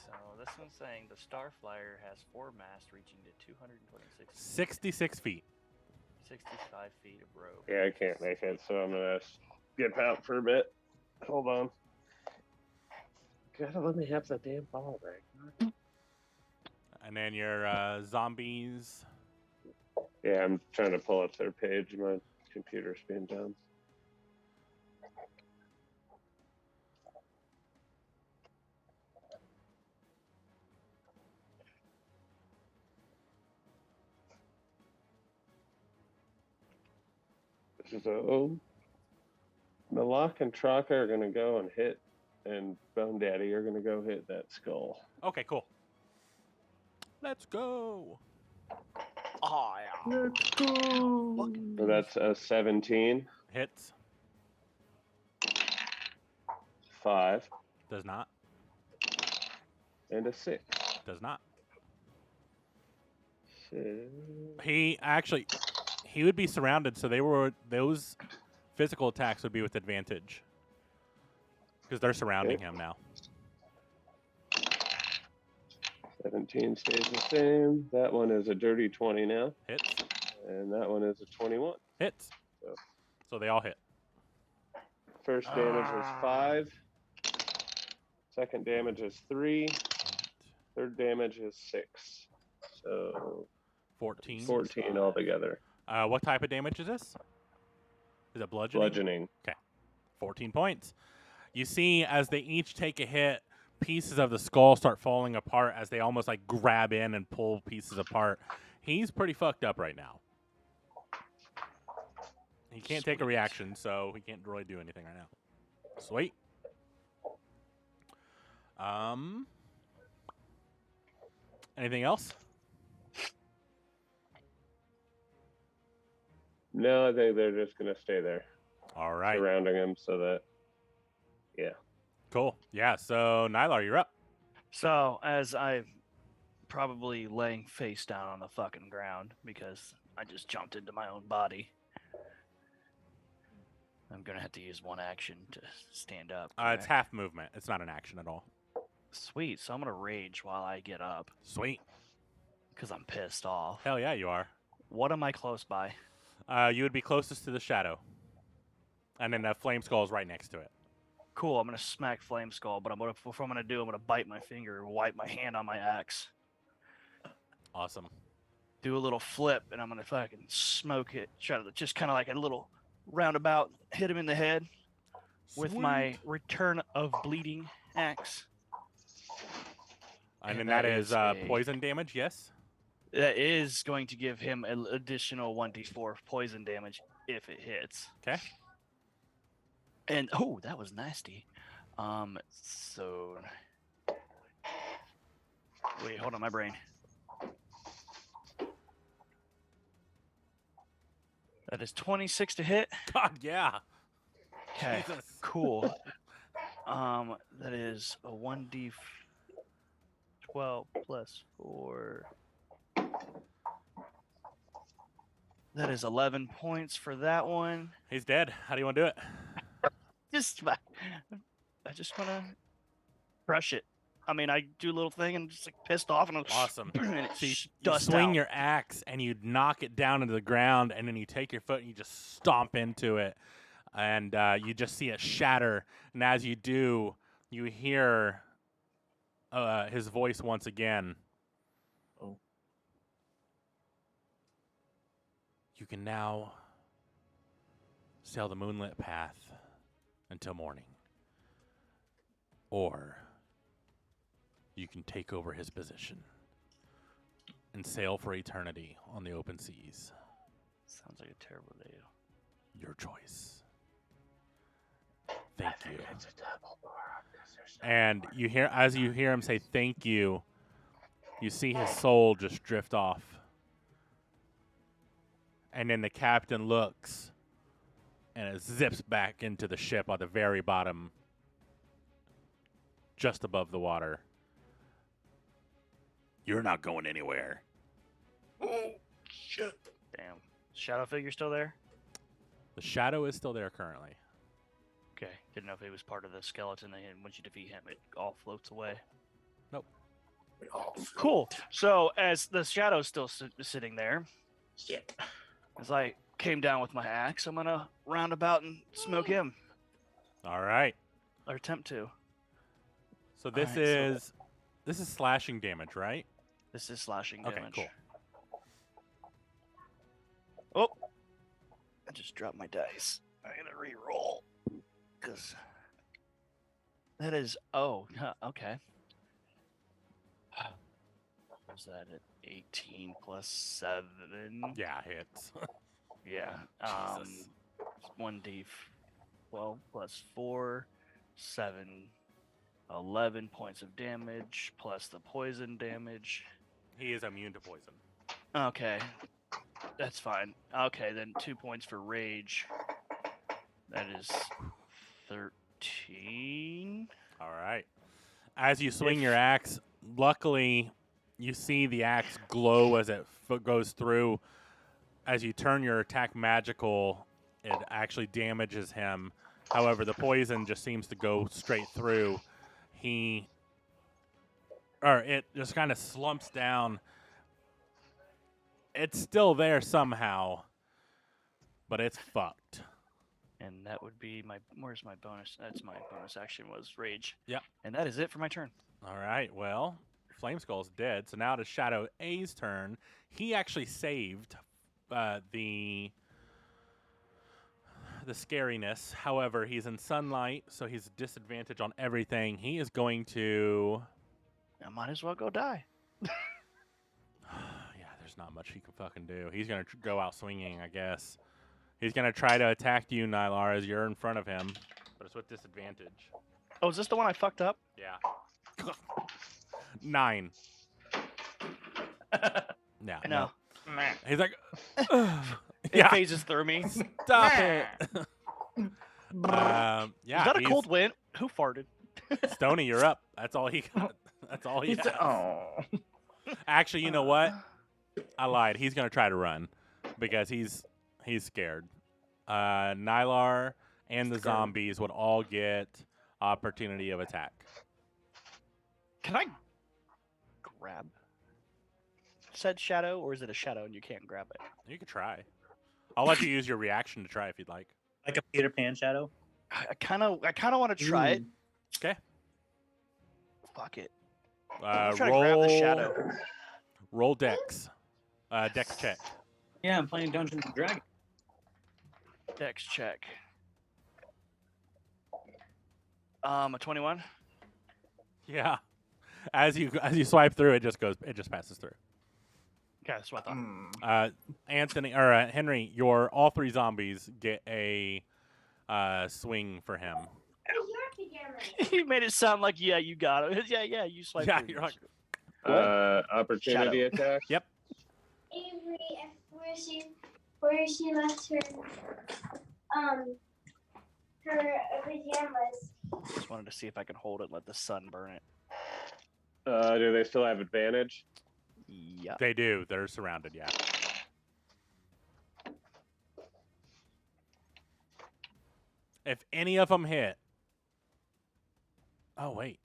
So this one's saying the Starflyer has 4 masts reaching to 226 feet, 66 feet. 65 feet of rope. Yeah, I can't make it, so I'm gonna skip out for a bit. Hold on. Gotta let me have that damn ball back. And then your zombies. Yeah, I'm trying to pull up their page. My computer's being done. So, Malak and Traka are gonna go and hit, and Bone Daddy are gonna go hit that skull. Okay, cool. Let's go. Oh yeah. Let's go. So that's a 17, Hits. 5, Does not. and a 6. Does not. So, He would be surrounded, so those physical attacks would be with advantage. Because they're surrounding him now. 17 stays the same. That one is a dirty 20 now. Hits. And that one is a 21. Hits. So- So they all hit. First damage is 5. Second damage is 3. Third damage is 6. So 14. 14 altogether. What type of damage is this? Is it bludgeoning? Bludgeoning. 14 points. You see, as they each take a hit, pieces of the skull start falling apart as they almost like grab in and pull pieces apart. He's pretty fucked up right now. He can't take a reaction, so he can't really do anything right now. Sweet. Anything else? No, I think they're just going to stay there, All right. surrounding him so that, Cool. Yeah, so Nylar, you're up. So as I'm probably laying face down on the fucking ground because I just jumped into my own body, I'm gonna have to use one action to stand up. It's half movement. It's not an action at all. Sweet. So I'm gonna rage while I get up Sweet. because I'm pissed off. Hell yeah, you are. What am I close by? You would be closest to the shadow. And then the flame skull is right next to it. Cool. I'm gonna smack Flame Skull, but before I'm gonna do, I'm gonna bite my finger and wipe my hand on my axe. Awesome. Do a little flip, and I'm gonna fucking smoke it. Try to just kind of like a little roundabout, hit him in the head with my Return of Bleeding axe. And then And that that is is a- poison damage, yes? That is going to give him an additional 1d4 poison damage if it hits. Okay. And oh, that was nasty. So wait, hold on, my brain. That is 26 to hit. God, yeah. Okay, Jesus. cool. That is a 1d12 plus 4. That is 11 points for that one. He's dead. How do you want to do it? I just want to crush it. I mean, I do a little thing and just like pissed off and I'm Awesome. and it So you dust swing out. your axe and you knock it down into the ground, and then you take your foot and you just stomp into it, and you just see it shatter. And as you do, you hear his voice once again. Oh. You can now sail the moonlit path until morning, or you can take over his position and sail for eternity on the open seas. Sounds like a terrible deal. Your choice. Thank you. And you hear, as you hear him say thank you, you see his soul just drift off. And then the captain looks, and it zips back into the ship at the very bottom, just above the water. You're not going anywhere. Oh, shit. Damn. Shadow figure still there? The shadow is still there currently. Okay. Didn't know if it was part of the skeleton and once you defeat him, it all floats away. Oh, Cool. So as the shadow's still sitting there, shit. as I came down with my axe, I'm gonna roundabout and smoke him, All right. or attempt to. So this Alright, is this is slashing damage, right? This is slashing Okay, damage. cool. Oh, I just dropped my dice. I gotta re-roll because that is okay. Was that at 18 plus 7? Yeah, hits. Yeah. Jesus. 1d12 plus 4, 7, 11 points of damage plus the poison damage. He is immune to poison. Okay. That's fine. Okay, then 2 points for rage. That is 13. All right. As you swing If- your axe, luckily you see the axe glow as it goes through. As you turn your attack magical, it actually damages him. However, the poison just seems to go straight through. He or it just kind of slumps down. It's still there somehow, but it's fucked. And that would be my. Where's my bonus? That's my bonus action was rage. Yep. And that is it for my turn. All right, well, Flame Skull's dead, so now it is Shadow A's turn. He actually saved the scariness. However, he's in sunlight, so he's disadvantage on everything. He is going to... I might as well go die. Yeah, there's not much he can fucking do. He's going to go out swinging, I guess. He's going to try to attack you, Nylar, as you're in front of him, but it's with disadvantage. Oh, is this the one I fucked up? Yeah. 9. Yeah. No. He's like, It yeah, phases through me. stop it. Yeah. Is that a he's- cold wind? Who farted? Stony, you're up. That's all he got. That's all he has. Oh. Actually, you know what? I lied. He's gonna try to run because he's scared. Nylar and the zombies would all get opportunity of attack. Can I grab said shadow, or is it a shadow and you can't grab it? You could try. I'll let you use your reaction to try if you'd like. Like a Peter Pan shadow. I kind of want to try it. Okay. Fuck it. I'm trying to Roll. grab the shadow. Roll dex. Dex check. Yeah, I'm playing Dungeons and Dragons. Dex check. A 21. Yeah. As you swipe through, it just passes through. Okay, that's what I thought. Anthony or Henry, all 3 zombies get a swing for him. Your pajamas. He made it sound like, yeah, you got it. Yeah, you swiped. Yeah, through you're this. like, Opportunity attack. Yep. Avery, where she left her pajamas. Just wanted to see if I could hold it and let the sun burn it. Do they still have advantage? Yeah. They do. They're surrounded, yeah. If any of them hit. Oh, wait.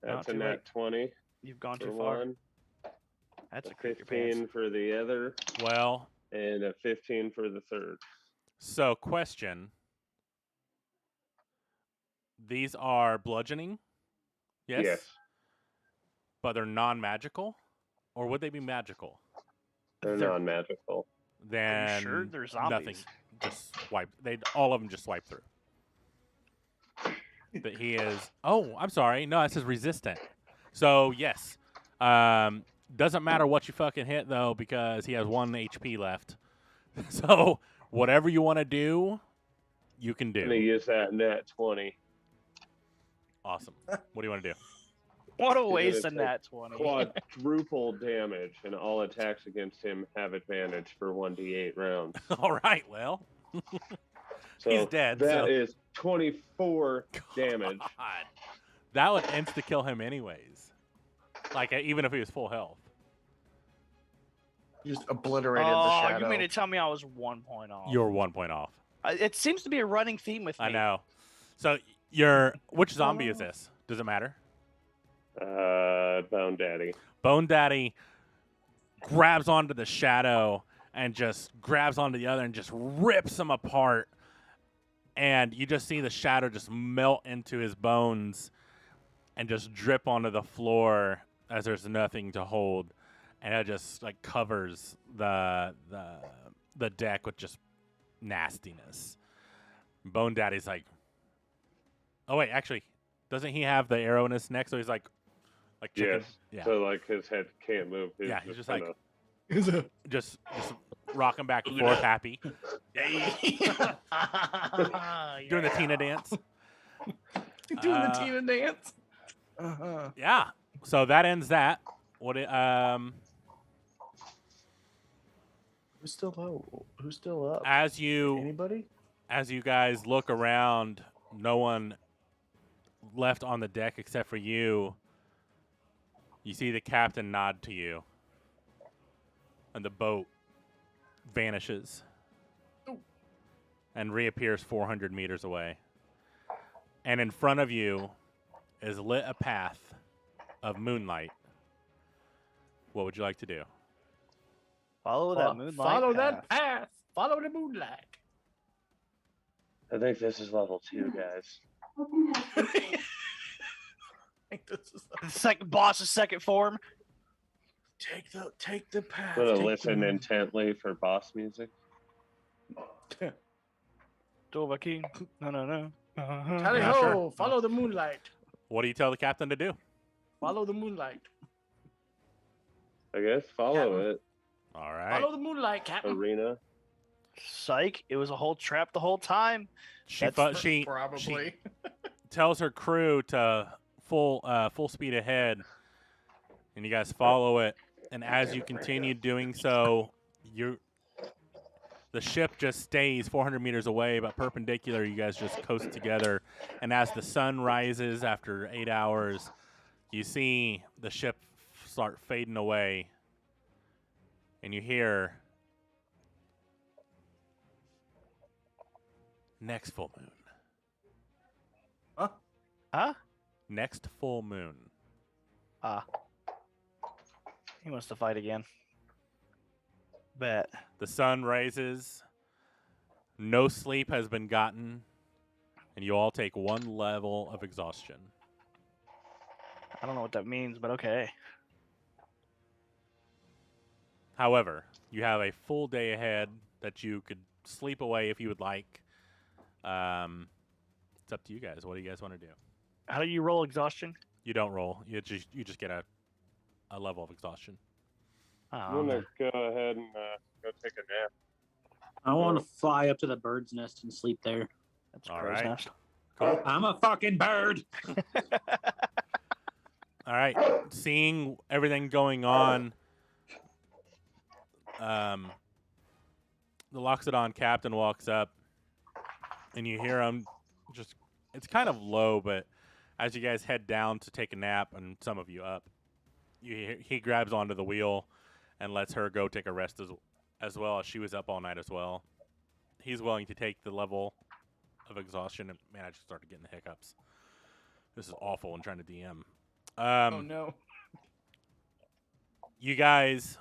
That's too a late. nat 20 You've gone for too far. one, That's a a creep your pants. 15 for the other, Well, and a 15 for the third. so question. These are bludgeoning? Yes? But they're non-magical? Or would they be magical? They're They're- non-magical. Then sure they're zombies? nothing. Just swipe. All of them just swipe through. But he is. Oh, I'm sorry. No, it says resistant. So yes, doesn't matter what you fucking hit though because he has 1 HP left. So whatever you want to do, you can I'm gonna do. use that nat 20. Awesome. What do you want to do? What a You're waste gonna of nat 20. Quadruple damage, and all attacks against him have advantage for 1d8 rounds. All right. Well, So He's dead, That so- is 24 damage. God, that would insta kill him anyways. Like even if he was full health. Just obliterated the Oh, shadow. you mean to tell me I was 1 point off? You're 1 point off. It seems to be a running theme with me. I know. So which zombie is this? Does it matter? Bone Daddy. Bone Daddy grabs onto the shadow and just grabs onto the other and just rips them apart. And you just see the shadow just melt into his bones and just drip onto the floor as there's nothing to hold. And it just like covers the deck with just nastiness. Bone Daddy's like, oh wait, actually, doesn't he have the arrow in his neck? So he's like chicken. Yes. Yeah. So like his head can't move. Yeah, he's just kinda- Just rocking back and forth, happy, doing the Tina dance. Doing the Uh, Tina dance. Uh-huh. Yeah. So that ends that. Who's still low? Who's still up? As you Anybody? guys look around, no one left on the deck except for you. You see the captain nod to you, and the boat vanishes and reappears 400 meters away. And in front of you is lit a path of moonlight. What would you like to do? Follow that moonlight. Follow path. that path. Follow the moonlight. I think this is level 2, guys. I think this is The second boss's second form. take the path. I'm gonna take the listen moon- intently for boss music. Dovahkiin. No. Tally Yeah, ho! sure. Follow the moonlight. What do you tell the captain to do? Follow the moonlight. I guess follow it. All right. Follow the moonlight, Captain. Arena. Psych! It was a whole trap the whole time. She That's she Probably. tells her crew to full speed ahead, and you guys follow it. And as you continue doing so, the ship just stays 400 meters away, but perpendicular. You guys just coast together. And as the sun rises after 8 hours, you see the ship start fading away, and you hear next full moon. Huh? Next full moon. He wants to fight again. Bet. The sun rises. No sleep has been gotten. And you all take 1 level of exhaustion. I don't know what that means, but okay. However, you have a full day ahead that you could sleep away if you would like. It's up to you guys. What do you guys want to do? How do you roll exhaustion? You don't roll. You just get a level of exhaustion. I'm gonna go ahead and go take a nap. I want to fly up to the bird's nest and sleep there. That's All crow's right. nest. Cool. I'm a fucking bird. All right. Seeing everything going on, the Loxodon captain walks up, and you hear him just, it's kind of low, but as you guys head down to take a nap, and some of you up, he grabs onto the wheel and lets her go take a rest as well, as she was up all night as well. He's willing to take the level of exhaustion, and man, I just started getting the hiccups. This is awful when trying to DM. Oh no. You guys,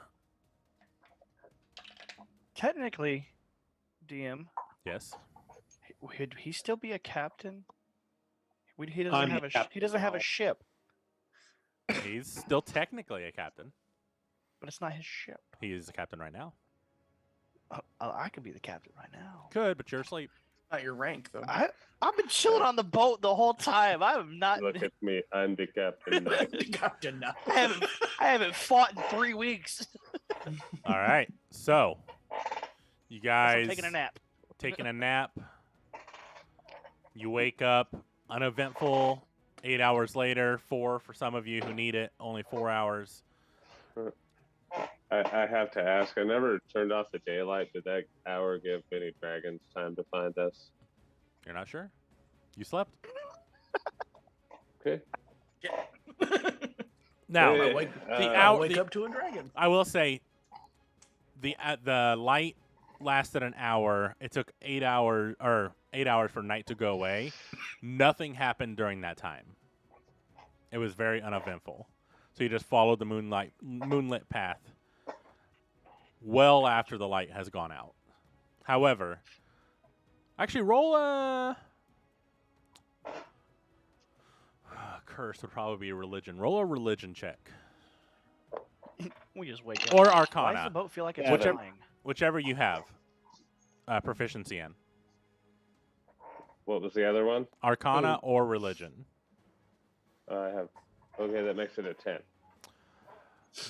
Technically, DM, yes. would he still be a captain? He I'm doesn't the have a captain he doesn't have a now. ship, He's still technically a captain. but it's not his ship. He is a captain right now. I could be the captain right now. Could, but you're asleep. Not your rank though. I've been chilling on the boat the whole time. I have not. Look at me. I'm the captain. now. Captain now. I haven't fought in 3 weeks. All right. So, you guys I'm taking a nap. taking a nap. You wake up, uneventful. 8 hours later, 4 for some of you who need it. Only 4 hours. I have to ask. I never turned off the daylight. Did that hour give any dragons time to find us? You're not sure? You slept? Okay. Now, Hey, Wake up to a dragon. I will say, the light lasted an hour. It took 8 hours for night to go away. Nothing happened during that time. It was very uneventful. So you just followed the moonlit path well after the light has gone out. However, actually roll a curse would probably be a religion. Roll a religion check. We just wake up. Or Why Arcana. does the boat feel like it's Whichever- flying? Whichever you have proficiency in. What was the other one? Arcana or religion. I have. Okay, that makes it a 10.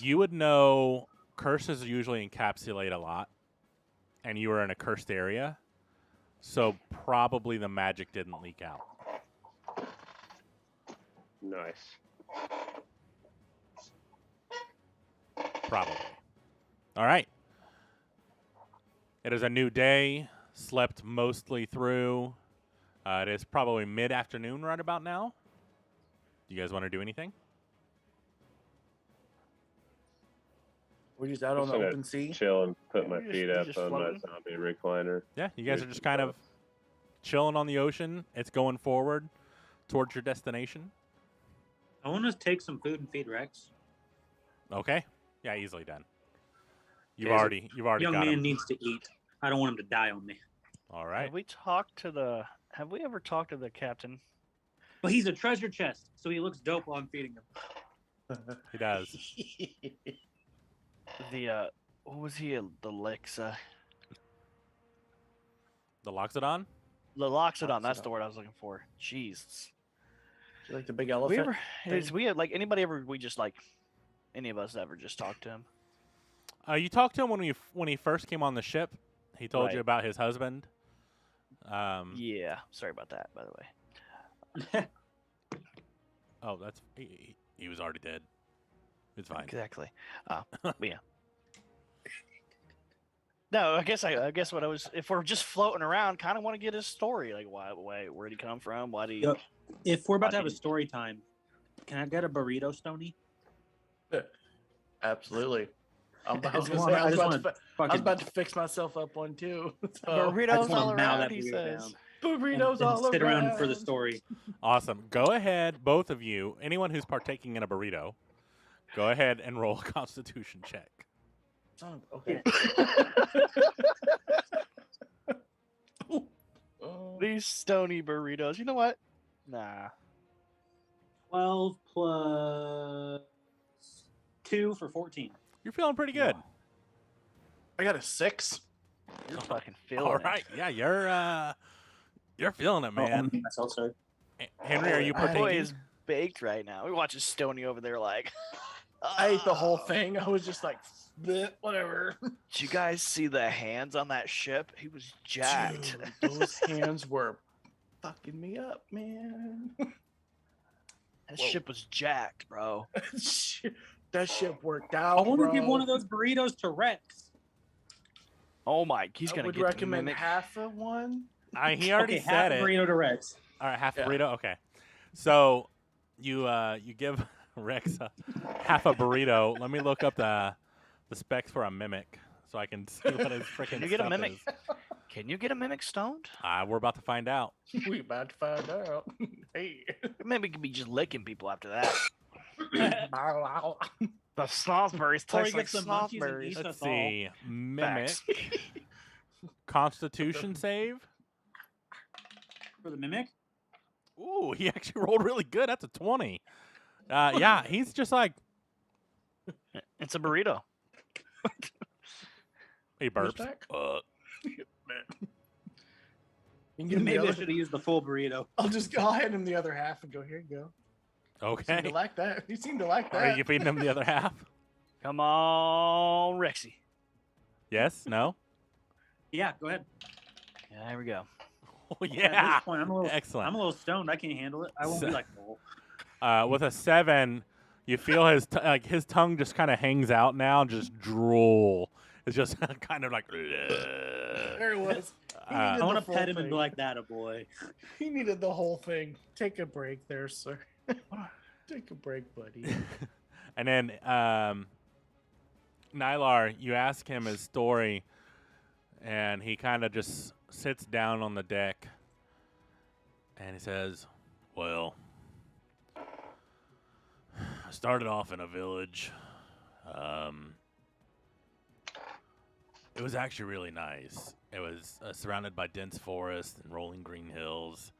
You would know curses usually encapsulate a lot, and you were in a cursed area, so probably the magic didn't leak out. Nice. Probably. All right. It is a new day. Slept mostly through. It is probably mid-afternoon right about now. Do you guys want to do anything? We're just out on Just the gonna open sea. Chill and put Yeah, my you're feet just- up you're just on my floating. zombie recliner. Yeah, you guys are Here's just the kind boat. of chilling on the ocean. It's going forward towards your destination. I want to take some food and feed Rex. Okay. Yeah, easily done. You've Is it- already Young got man him. needs to eat. I don't want him to die on me. All right. Have we ever talked to the captain? But he's a treasure chest, so he looks dope while I'm feeding him. He does. The what was he? The Lexa. The Loxodon? The Loxodon. That's Loxodon. the word I was looking for. Jesus. You like the big We elephant? ever? thing? We had like anybody ever? We just like any of us ever just talked to him? You talked to him when he first came on the ship. He told you Right. about his husband. Yeah. Sorry about that, by the way. Oh, that's he was already dead. It's fine. Exactly. But yeah. No, I guess what I was, if we're just floating around, kind of want to get his story. Like, where'd he come from? Why do you? Yep. If we're about Why to have a did- story time, can I get a burrito, Stony? Absolutely. I was I just gonna wanna- say, I just wanna I was fucking about to fix myself up one too. So, I Burritos just all want to mow around. that He burrito says. down. burritos and all sit around for the around. story. Awesome. Go ahead, both of you. Anyone who's partaking in a burrito, go ahead and roll a Constitution check. Okay. These stony burritos. You know what? Nah. 12 plus 2 for 14. You're feeling pretty good. I got a 6. You're fucking feeling All it. right. Yeah, you're feeling it, man. Myself, sorry. Henry, are you I- Boy partaking? is baked right now. We watching Stony over there like. I ate the whole "Ah." thing. I was just like, "Bleh, whatever. Did you guys see the hands on that ship? He was jacked. Dude, those hands were fucking me up, man. That ship was jacked, bro. That ship worked I out, want to bro. give one of those burritos to Rex. Oh my, he's I gonna would get recommend mimic. half of one. He already Okay, said half it. a burrito to Rex. All right, half a Yeah. burrito. Okay. So you give Rex half a burrito. Let me look up the specs for a mimic so I can see what his freaking Can you get a stuff mimic? is. Can you get a mimic stoned? We're about to find out. We about to find out. Hey. Maybe he could be just licking people after that. Bow, The snozzberries Or he taste like gets the munchies and snozzberries. eats Let's us all. see. Mimic. Facts. Constitution save. For the mimic? Ooh, he actually rolled really good. That's a 20. Yeah, he's just like It's a burrito. he burps. back? You can get him the Maybe I other- should have used the full burrito. I'll hand him the other half and go, here you go. He seemed Okay. to like that. He seemed to like Are that. you feeding him the other half? Come on, Rexy. Yes? No? Yeah, go ahead. Yeah, there we go. Oh, At yeah. this point, I'm a little Excellent. stoned. I can't handle it. I won't be So- like, oh. With a 7, you feel his his tongue just kind of hangs out now, just drool. It's just kind of like. There it was. He Uh, needed I want the to full pet him and thing. be like, that a boy. He needed the whole thing. Take a break there, sir. Take a break, buddy. And then Nylar, you ask him his story, and he kind of just sits down on the deck, and he says, "Well, I started off in a village. It was actually really nice. It was surrounded by dense forest and rolling green hills.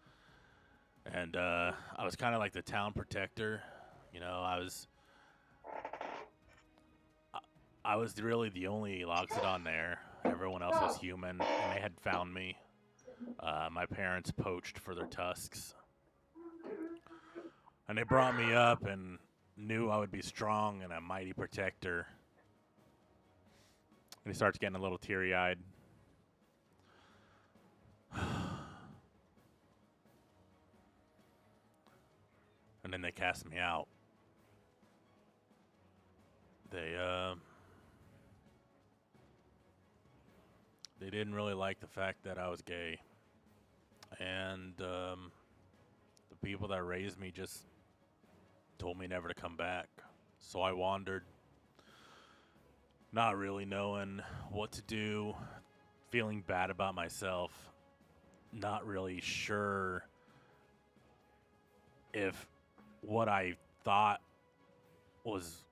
And I was kind of like the town protector. You know, I was really the only Loxodon there. Everyone else was human, and they had found me. My parents poached for their tusks. And they brought me up and knew I would be strong and a mighty protector. And he starts getting a little teary-eyed. And then they cast me out. They didn't really like the fact that I was gay. And the people that raised me just told me never to come back. So I wandered, not really knowing what to do, feeling bad about myself, not really sure if what I thought was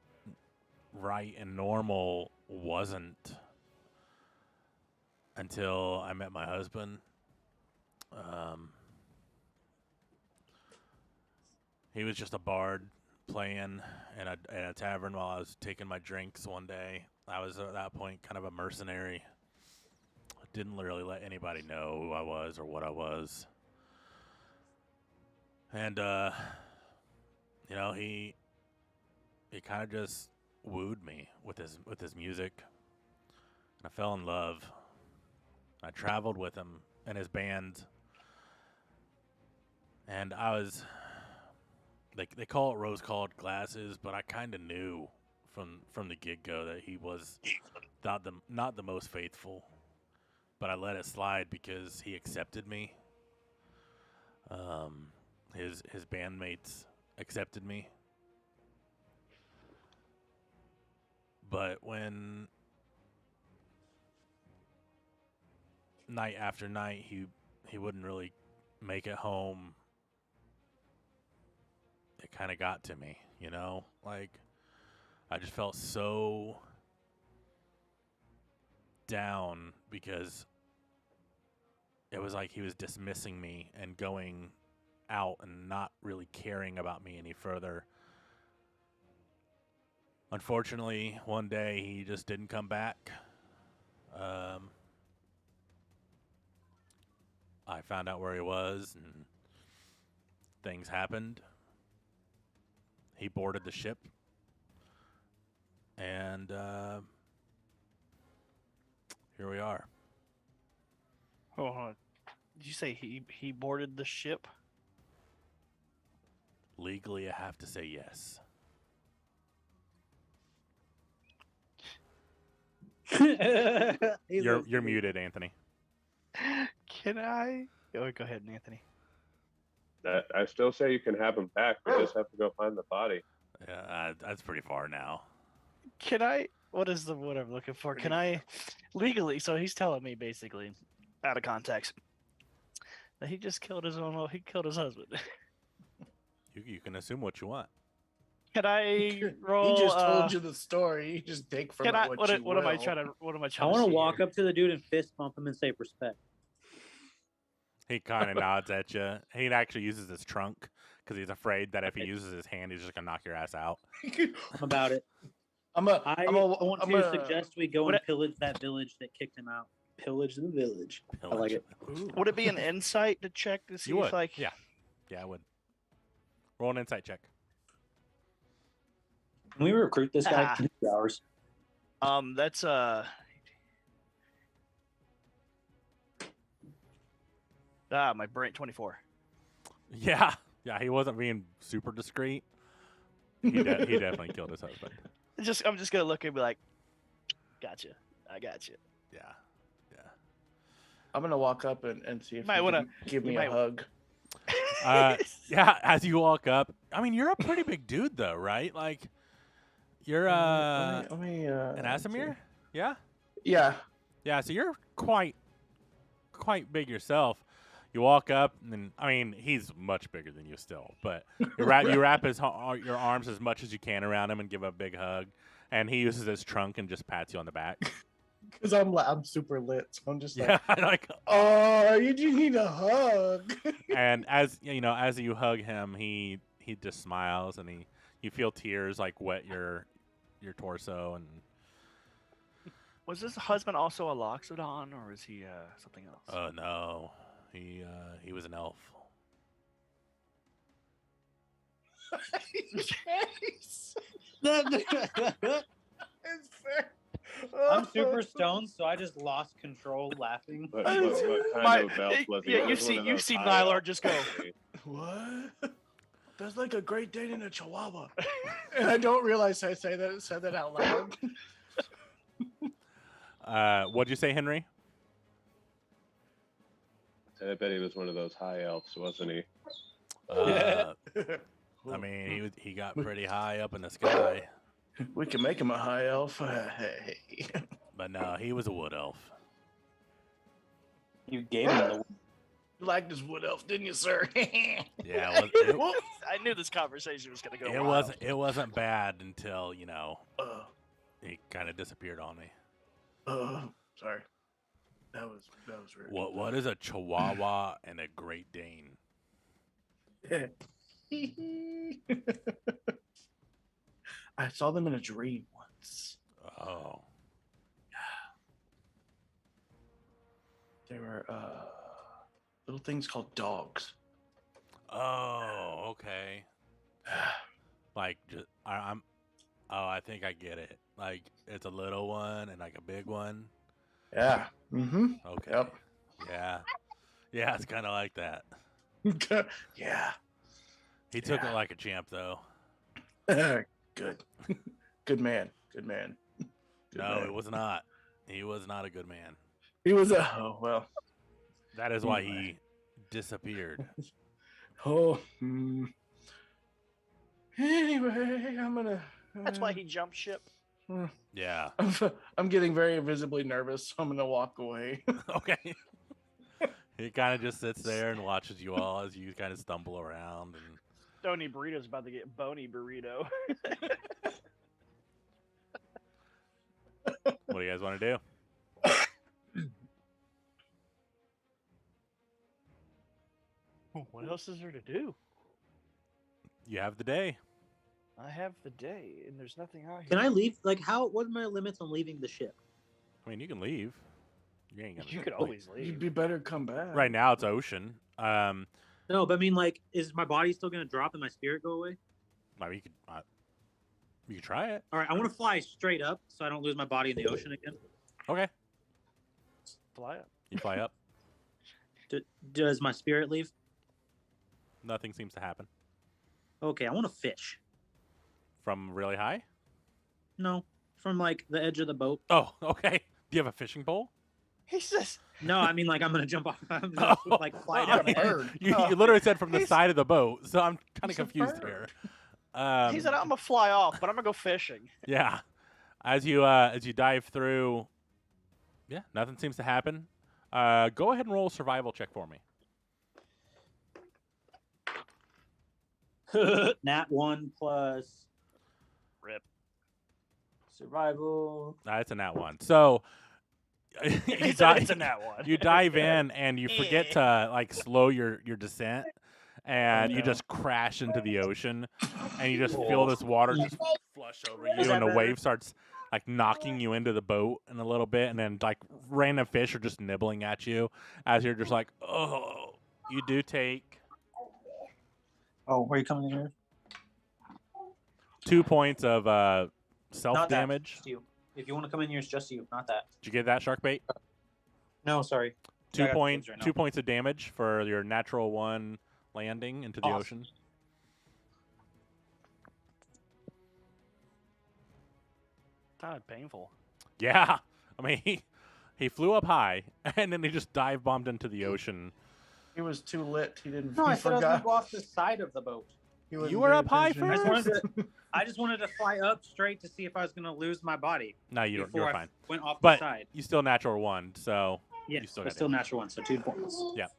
right and normal wasn't until I met my husband. He was just a bard playing in a tavern while I was taking my drinks one day. I was at that point kind of a mercenary. I didn't really let anybody know who I was or what I was. And you know, he kind of just wooed me with his music. And I fell in love. I traveled with him and his band. And I was, they call it rose-colored glasses, but I kind of knew from the get-go that he was not the most faithful. But I let it slide because he accepted me. His bandmates accepted me. But when night after night he wouldn't really make it home, it kind of got to me, you know? Like, I just felt so down because it was like he was dismissing me and going out and not really caring about me any further. Unfortunately, one day he just didn't come back. I found out where he was, and things happened. He boarded the ship, and here we are. Hold on. Did you say he boarded the ship? Legally, I have to say yes. You're muted, Anthony. Can I? Oh, go ahead, Anthony. I still say you can have him back. We just have to go find the body. Yeah, that's pretty far now. Can I? What is the word I'm looking for? Can I legally? So he's telling me basically, out of context, that he just killed his own. He killed his husband. You can assume what you want. Can I roll? He just told you the story. You just take from Can it I? what What you am I will. trying to? What am I I trying want to to see walk here? up to the dude and fist bump him and say respect. He kind of nods at you. He actually uses his trunk because he's afraid that if he uses his hand, he's just gonna knock your ass out. I'm about it. I I want to suggest we go Would and it- pillage that village that kicked him out. Pillage the village. I like it. Would it be an insight to check to see You would, if like? yeah, I would. Roll an insight check. Can we recruit this guy? Ah. 2 hours. That's my brain 24. Yeah, he wasn't being super discreet. He definitely killed his husband. I'm just gonna look and be like, gotcha, I got you. Yeah. I'm gonna walk up and see if Might you wanna- can give you me might- a hug. Yeah, as you walk up, I mean, you're a pretty big dude, though, right? Like, you're Let me, an Asimir, yeah, Yeah. So you're quite big yourself. You walk up, and then, I mean, he's much bigger than you still, but you wrap your arms as much as you can around him and give him a big hug, and he uses his trunk and just pats you on the back. Because I'm super lit, so I'm just Yeah, like, like, oh, you do need a hug. and as you hug him, he just smiles, and you feel tears like wet your torso, and Was this husband also a Loxodon, or is he something else? oh no, he was an elf. It's fair. I'm super stoned, so I just lost control laughing. What kind of elf was he? Yeah, Was one of you those see high Nylar elves, just go. wasn't he? What? That's like a Great Dane and a Chihuahua. And I don't realize I said that out loud. What'd you say, Henry? I bet he was one of those high elves, wasn't he? I mean, he got pretty high up in the sky, We can make him a high elf. Hey. but no, he was a wood elf. You gave him the. liked his wood elf, didn't you, sir? Yeah, it, Whoops, I knew this conversation was going to go it wild. wasn't it wasn't bad until Uh, he kind of disappeared on me. sorry. That was rude. What is a Chihuahua and a Great Dane? I saw them in a dream once. Oh, They were little things called dogs. oh, okay. Like just I'm. Oh, I think I get it. Like it's a little one and like a big one. Yeah. Mm-hmm. Okay. Yep. Yeah. Yeah, it's kind of like that. Yeah. He took it Yeah. like a champ, though. Good. Good man. Good man. Good No, man. it was not. He was not a good man. He was a. Oh well. That is why Anyway. he disappeared. Oh. Anyway, I'm gonna. That's why he jumped ship. Yeah. I'm getting very visibly nervous, so I'm gonna walk away. Okay. He kind of just sits there and watches you all as you kind of stumble around. And Stony Burrito's about to get bony burrito. what do you guys want to do? What else is there to do? You have the day. I have the day, and there's nothing out here. Can I leave? Like, what are my limits on leaving the ship? I mean, you can leave. You ain't gonna. You could always You'd leave. be better come back. Right now, it's ocean. No, but I mean, like, is my body still gonna drop and my spirit go away? I mean, you could try it. All right, I want to fly straight up so I don't lose my body in the ocean again. Okay. Fly up. You fly up. Does my spirit leave? Nothing seems to happen. Okay, I want to fish. From really high? No, from like the edge of the boat. Oh, okay. Do you have a fishing pole? He says, No, I mean like I'm gonna jump off. I'm gonna like fly I down. mean, bird. you literally said from the He's- side of the boat, so I'm kind of He's a confused bird. here. he said, I'm going to fly off, but I'm going to go fishing. Yeah. As you dive through, yeah, nothing seems to happen. Go ahead and roll a survival check for me. Nat 1 plus Rip. survival. It's a nat one. So He you, said it's a nat one. you dive in and you forget to like slow your descent, and you no. just crash into the ocean, and you just feel this water just flush over you, Is that and the better? wave starts like knocking you into the boat in a little bit, and then like random fish are just nibbling at you as you're just like, oh. You do take Oh, where are you coming in here? 2 points of self Not that. damage. Just you. If you want to come in here, it's just you, not that. Did you get that, shark bait? No, sorry. Two I got points. kids right now. 2 points of damage for your natural one landing into the Awesome. ocean. Kind of painful. Yeah, I mean he flew up high and then he just dive bombed into the ocean. He was too lit. He didn't. No, he I said I was forgot. gonna go off the side of the boat. He wasn't You were paying up high attention. I just first? wanted I just wanted to fly up straight to see if I was gonna lose my body No, you don't. before You're I fine. went off But the side. you still natural one, so Yeah, you still but got still natural one, so 2 points. That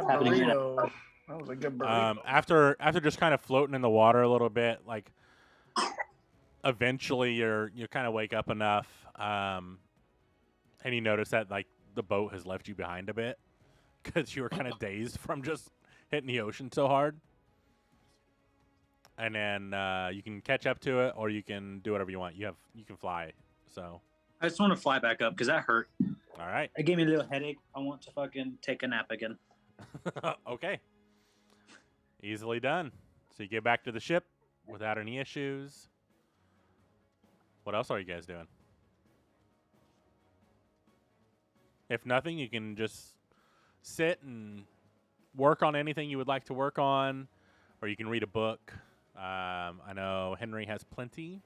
Happening now. burrito. That was a good burrito. after just kind of floating in the water a little bit, like eventually you kind of wake up enough, and you notice that like the boat has left you behind a bit because you were kind of dazed from just hitting the ocean so hard. And then you can catch up to it, or you can do whatever you want. You can fly. So I just want to fly back up because that hurt. all right, It gave me a little headache. I want to fucking take a nap again. okay, easily done. So you get back to the ship without any issues. What else are you guys doing? If nothing, you can just sit and work on anything you would like to work on, or you can read a book. I know Henry has plenty.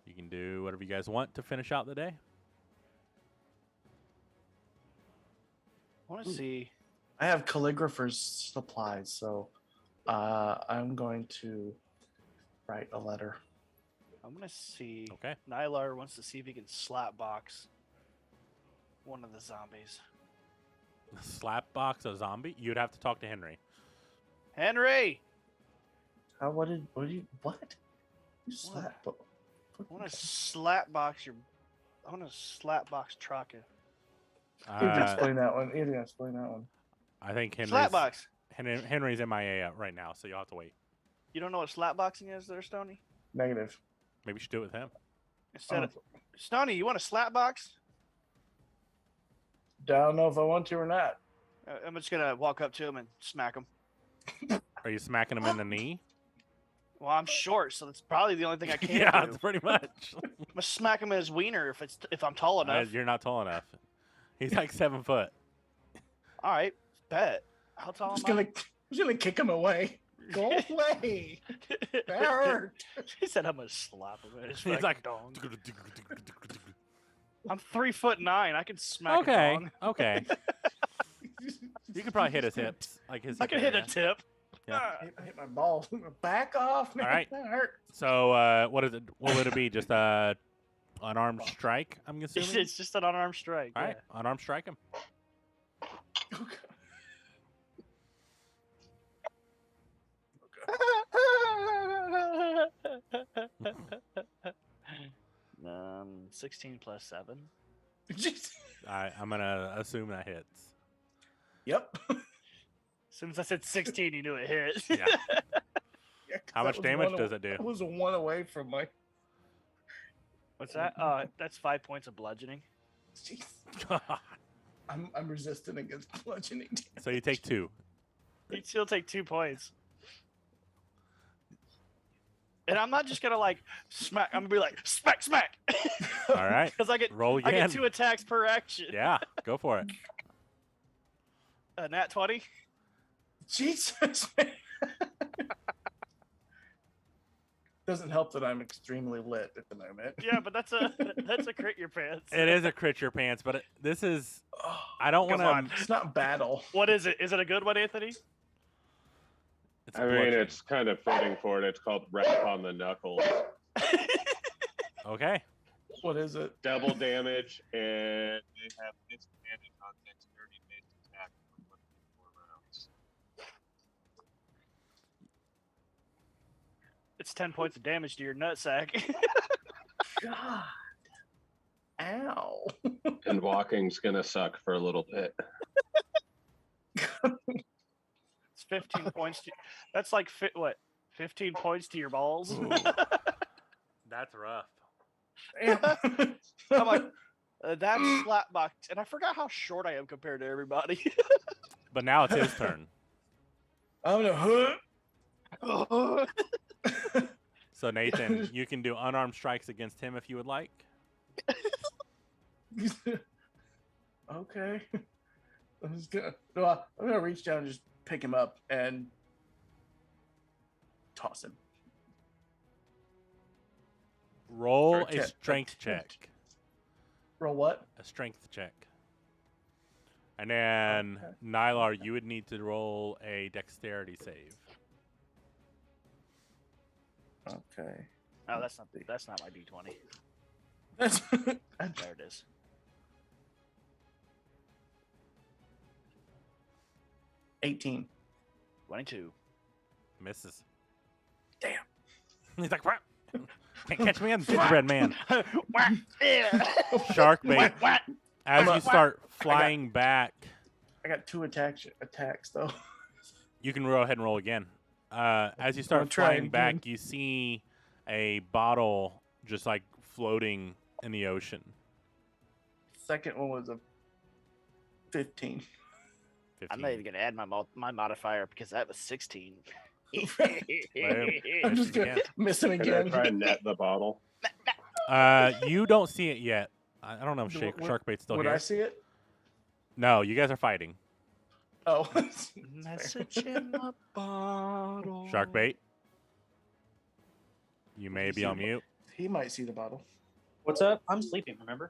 You can do whatever you guys want to finish out the day. I want to see. I have calligrapher's supplies, so I'm going to write a letter. I'm going to see. Okay. Nylar wants to see if he can slap box one of the zombies. Slap box a zombie? You'd have to talk to Henry. Henry, What? You slap? I want to slap box your. I want to slap box Traka. You have to Uh, explain that one. You have to explain that one. I think Slap box. Henry's MIA right now, so you'll have to wait. You don't know what slap boxing is, there, Stony? Negative. Maybe you should do it with him. Instead of Stony, you want a slap box? Don't know if I want to or not. I'm just gonna walk up to him and smack him. Are you smacking him in the knee? Well, I'm short, so that's probably the only thing I can Yeah, do. that's pretty much. I'm gonna smack him in his wiener if I'm tall enough. You're not tall enough. He's like 7 foot. All right, bet. How tall am I'm just gonna kick him away. Go away. That hurt. He said I'm gonna slap him in his He's fucking like, dong. I'm 3'9". I can smack a okay, dong. okay. You could probably hit his hips, like his. I hip can hit a area. tip. Yeah. I hit my ball. Back off, man. All right. That hurt. So, what is it? What would it be? Just unarmed strike? I'm assuming. It's just an unarmed strike. All right, unarmed strike him. Yeah. 16 plus 7. I'm gonna assume that hits. Yep. As soon as I said 16, you knew it hit. Yeah. Yeah, 'cause How that much was damage one does it do? That was a 1 away from my. What's that? That's 5 points of bludgeoning. Jeez. I'm resistant against bludgeoning. So you take 2. You'd still take 2 points. And I'm not just gonna like smack. I'm gonna be like smack, smack. All right. Because I Roll get again. 2 attacks per action. Yeah, go for it. Nat 20. Jesus. Doesn't help that I'm extremely lit at the moment. Yeah, but that's a crit your pants. It is a crit your pants, but this is. Oh, I don't want Come on. to. it's not battle. What is it? Is it a good one, Anthony? I mean, it's kind of fitting for it. It's called Rap on the Knuckles. Okay. What is it? Double damage, and they have disadvantage on dexterity-based attack for 4 rounds. It's 10 points of damage to your nutsack. God. Ow. And walking's gonna suck for a little bit. It's 15 points. That's like 15 points to your balls. Ooh. That's rough. I'm like, that's slapbox, and I forgot how short I am compared to everybody. But now it's his turn. I'm gonna So Nathan, you can do unarmed strikes against him if you would like. Okay. I'm gonna reach down and just pick him up and toss him. Roll Or a attempt- strength attempt. check. Roll what? A strength check. And then Okay. Nylar, you would need to roll a dexterity save. Okay. Oh, that's not my D20. That's There it is. 18. 22. Misses. Damn. He's like, "What? Can't catch me, I'm gingerbread man." Whack! Yeah. Shark bait. Whack, whack. As you Whack. start flying back, I got 2 attacks though. you can go ahead and roll again. As you I'll start try flying again. back, you see a bottle just like floating in the ocean. Second one was a 15. 15. I'm not even gonna add my modifier because that was 16. I'm Misses just gonna again. miss him Can I again. try and net the bottle? You don't see it yet. I don't know if What- Sharkbait's still Would here. I see it? No, you guys are fighting. Oh. Message in the bottle. Sharkbait, you may be on mute. He might see the bottle. What's up? I'm sleeping, remember?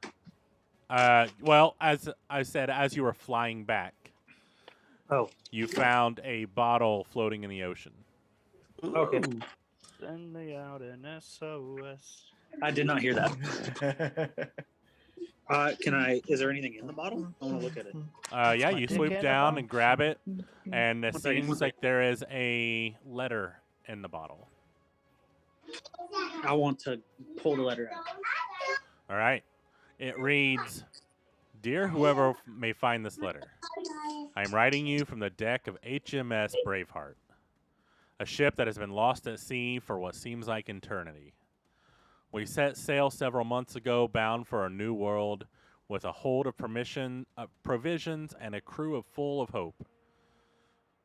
Well, as I said, as you were flying back, Oh. you found a bottle floating in the ocean. Okay. Ooh. Send me out an SOS. I did not hear that. Can I? Is there anything in the bottle? I want to look at it. Yeah, my you dick swoop in a down bottle. and grab it, and it One second, one seems like there is a letter in the bottle. I want to pull the letter out. All right. It reads, "Dear whoever may find this letter, I am writing you from the deck of HMS Braveheart, a ship that has been lost at sea for what seems like eternity. We set sail several months ago, bound for a new world, with a hold of provisions and a crew full of hope.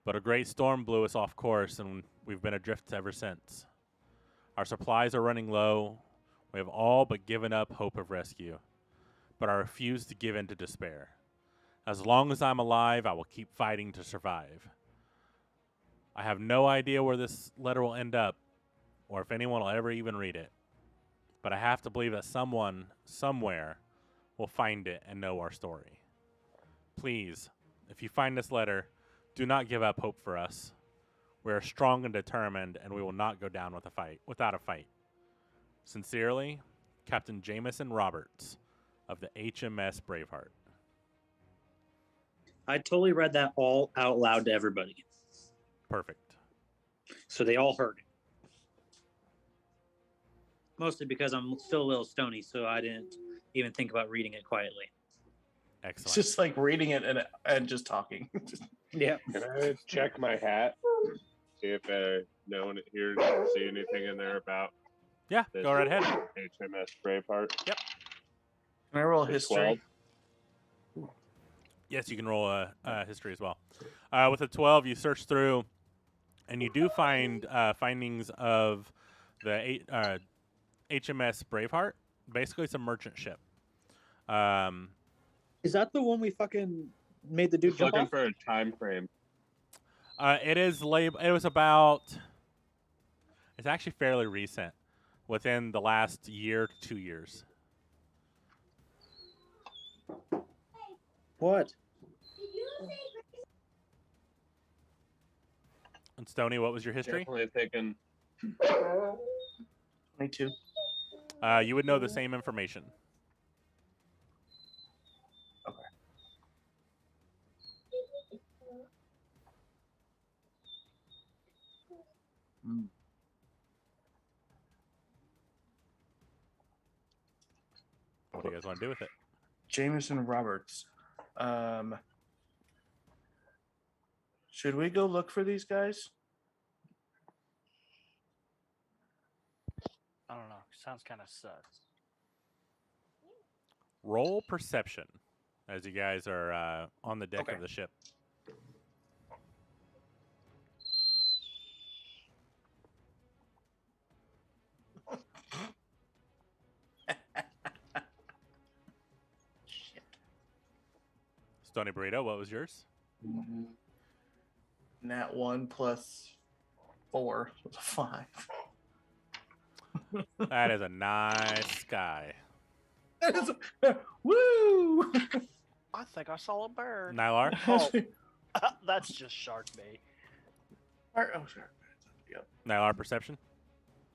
But a great storm blew us off course, and we've been adrift ever since. Our supplies are running low. We have all but given up hope of rescue, but I refuse to give in to despair. As long as I'm alive, I will keep fighting to survive. I have no idea where this letter will end up, or if anyone will ever even read it. But I have to believe that someone, somewhere, will find it and know our story. Please, if you find this letter, do not give up hope for us. We are strong and determined, and we will not go down without a fight. Sincerely, Captain Jameson Roberts of the HMS Braveheart." I totally read that all out loud to everybody, Perfect. so they all heard it. Mostly because I'm still a little stony, so I didn't even think about reading it quietly. It's Excellent. just like reading it and just talking. Yeah. Can I check my hat? See if no one here see anything in there about Yeah, this go right ahead. HMS Braveheart. Can I roll It's history? 12. Yes, you can roll a history as well. With a 12, you search through, and you do find findings of the HMS Braveheart. Basically, it's a merchant ship. Is that the one we fucking made the dude Just jump looking off? for a time frame. It is It was about. It's actually fairly recent, within the last year to 2 years. What? And Stoney, what was your history? Definitely thinking 22. You would know the same information. What do you guys want to do with it? Jameson Roberts. Should we go look for these guys? I don't know. Sounds kind of sus. Roll perception as you guys are on the deck Okay. of the ship. Stony Burrito, what was yours? Nat 1 plus 4 was a 5. That is a nice guy. Woo! I think I saw a bird. Nylar? Oh, that's just shark bait. Oh, sure. Yep. Nylar perception?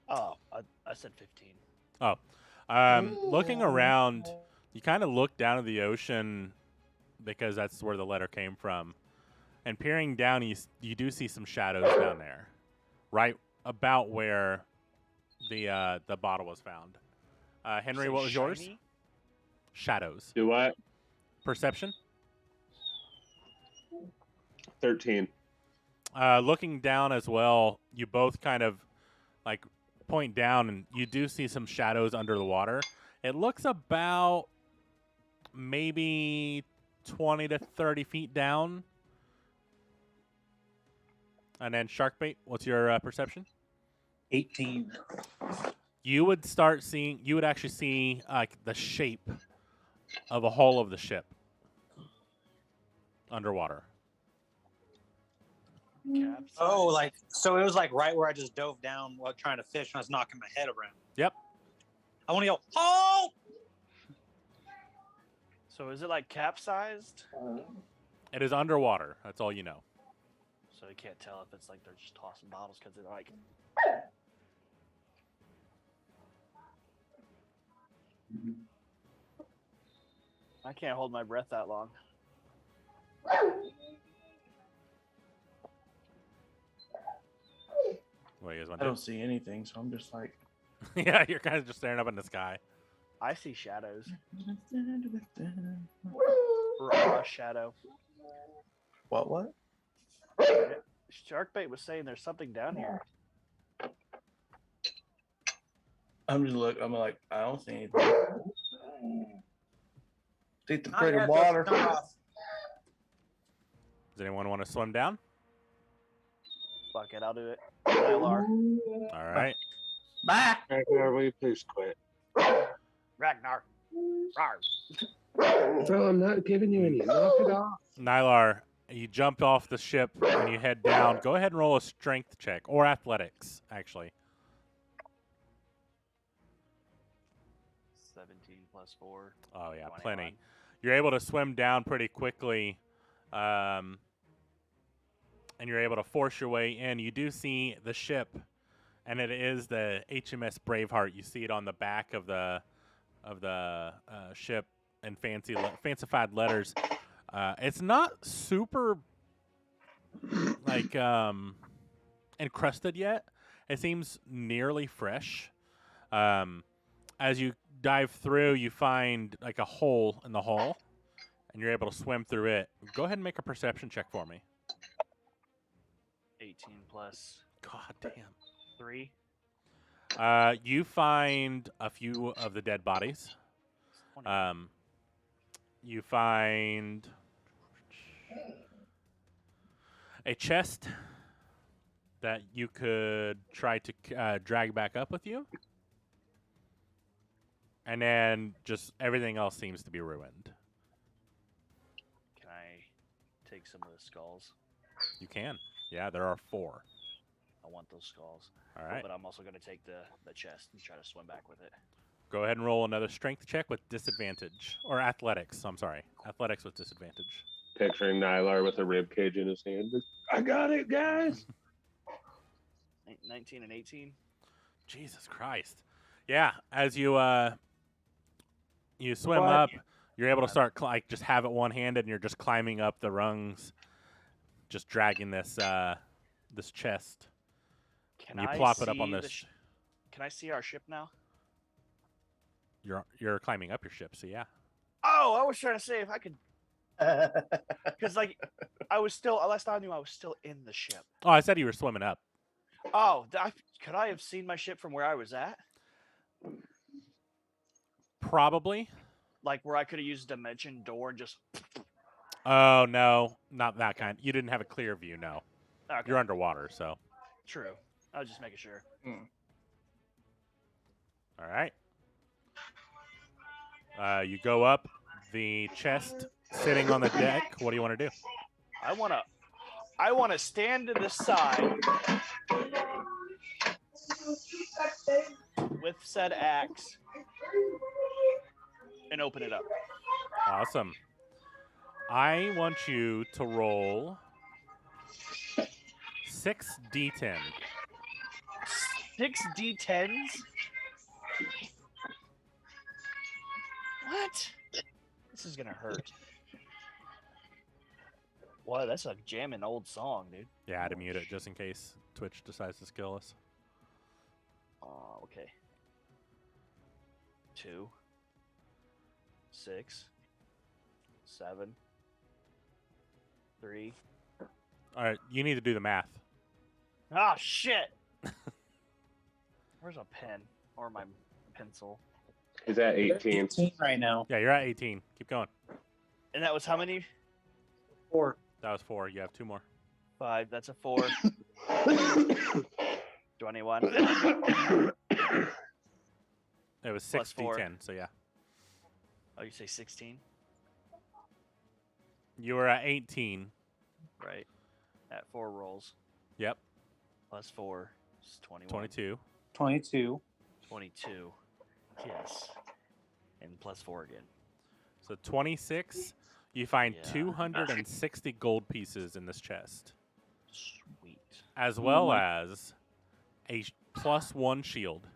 Oh, I said 15. Looking around, you kind of look down at the ocean because that's where the letter came from. And peering down, you do see some shadows down there, right about where the bottle was found. Henry, Say what was yours? shiny? Shadows. do what? Perception? 13. Looking down as well, you both kind of like point down, and you do see some shadows under the water. It looks about maybe 20 to 30 feet down. And then Sharkbait, what's your perception? 18. You would actually see like the shape of a hull of the ship underwater. Capsized. Oh, like, so it was like right where I just dove down while trying to fish and I was knocking my head around. Yep. I want to yell, oh! So is it like capsized? It is underwater. That's all you know. So you can't tell if it's like they're just tossing bottles because they're like. I can't hold my breath that long. What do you guys want I to don't see anything, so I'm just like. do? Yeah, you're kind of just staring up in the sky. I see shadows. Raw shadow. What? Sharkbait was saying there's something down here. I'm like, I don't see anything. Take the Not pretty yet, water. Dustin, come off. Does anyone want to swim down? Fuck it, I'll do it. Nylar. All right. Bye. Ragnar, will you please quit? Ragnar. Rawr. No, I'm not giving you any. Knock it off. Nylar, you jump off the ship and you head down. Go ahead and roll a strength check or athletics, actually. 17 plus 4. Oh, yeah, 21. plenty. You're able to swim down pretty quickly, and you're able to force your way in. You do see the ship, and it is the HMS Braveheart. You see it on the back of the ship in fancified letters. It's not super like encrusted yet. It seems nearly fresh. As you dive through, you find like a hole in the hull, and you're able to swim through it. Go ahead and make a perception check for me. 18 plus God damn. 3. You find a few of the dead bodies. 20. You find a chest that you could try to drag back up with you. And then just everything else seems to be ruined. Can I take some of the skulls? You can. Yeah, there are 4. I want those skulls. All right. But I'm also going to take the chest and try to swim back with it. Go ahead and roll another strength check with disadvantage. Or athletics, I'm sorry. Athletics with disadvantage. Picturing Nylar with a rib cage in his hand. I got it, guys. 19 and 18. Jesus Christ. Yeah, as you swim What? up, you're able to start like just have it one-handed, and you're just climbing up the rungs, just dragging this this chest. Can And you I plop it up see on the this. Can I see our ship now? You're climbing up your ship, so yeah. Oh, I was trying to say if I could, because like I was still last time I knew I was still in the ship. Oh, I said you were swimming up. Oh, could I have seen my ship from where I was at? Probably. Like where I could have used dimension door and just. Oh no, not that kind. You didn't have a clear view. No, Okay, you're underwater, so. true. I was just making sure. All right. You go up the chest sitting on the deck. What do you want to do? I wanna stand to the side with said axe and open it up. Awesome. I want you to roll 6d10. 6 D10s. What? This is gonna hurt. Wow, that's a jamming old song, dude. Yeah, I had to mute it just in case Twitch decides to kill us. Okay. 2, 6, 7, 3. All right, you need to do the math. Ah, shit! Where's a pen or my pencil? He's at 18. 18 right now. Yeah, you're at 18. Keep going. And that was how many? 4. That was 4. You have 2 more. 5. That's a 4. 21. It was Plus 4. 6d10, so yeah. Oh, you say 16? You were at 18. Right. At 4 rolls. Yep. Plus 4 is 21. 22. 22. 22. Yes. And plus 4 again. So 26. You find Yeah. 260 gold pieces in this chest, Sweet. as well as a +1 shield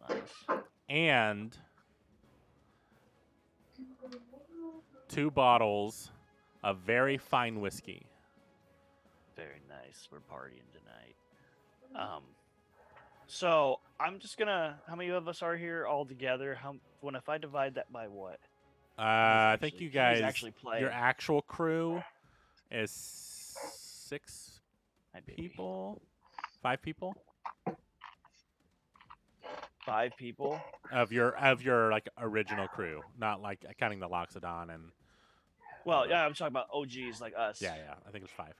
Nice. and 2 bottles of very fine whiskey. Very nice. We're partying tonight. So I'm just gonna. How many of us are here all together? If I divide that by what? I think you Who's guys, actually playing? your actual crew is 6 My baby. people, 5 people 5 people. of your like original crew, not like counting the Loxodon and. Well, yeah, I'm talking about OGs like us. Yeah, I think it's 5.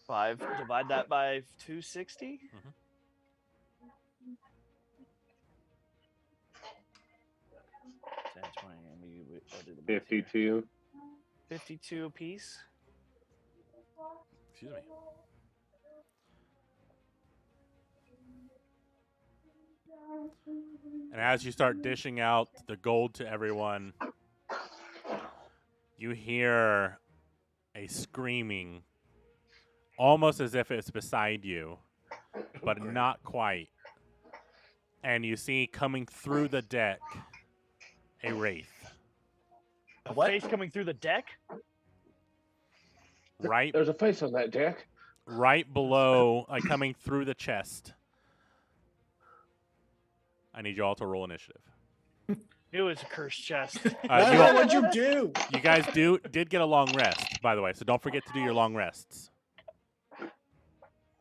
5. Divide that by 260. Mhm. 10, 20. I'll do the math here. 52. 52 apiece. Excuse me. And as you start dishing out the gold to everyone, you hear a screaming, almost as if it's beside you, but not quite. And you see coming through the deck a wraith. A What? face coming through the deck. Right, There's a face on that deck. right below, like coming through the chest. I need you all to roll initiative. It was a cursed chest. Nylar, what'd you do? You guys did get a long rest, by the way, so don't forget to do your long rests.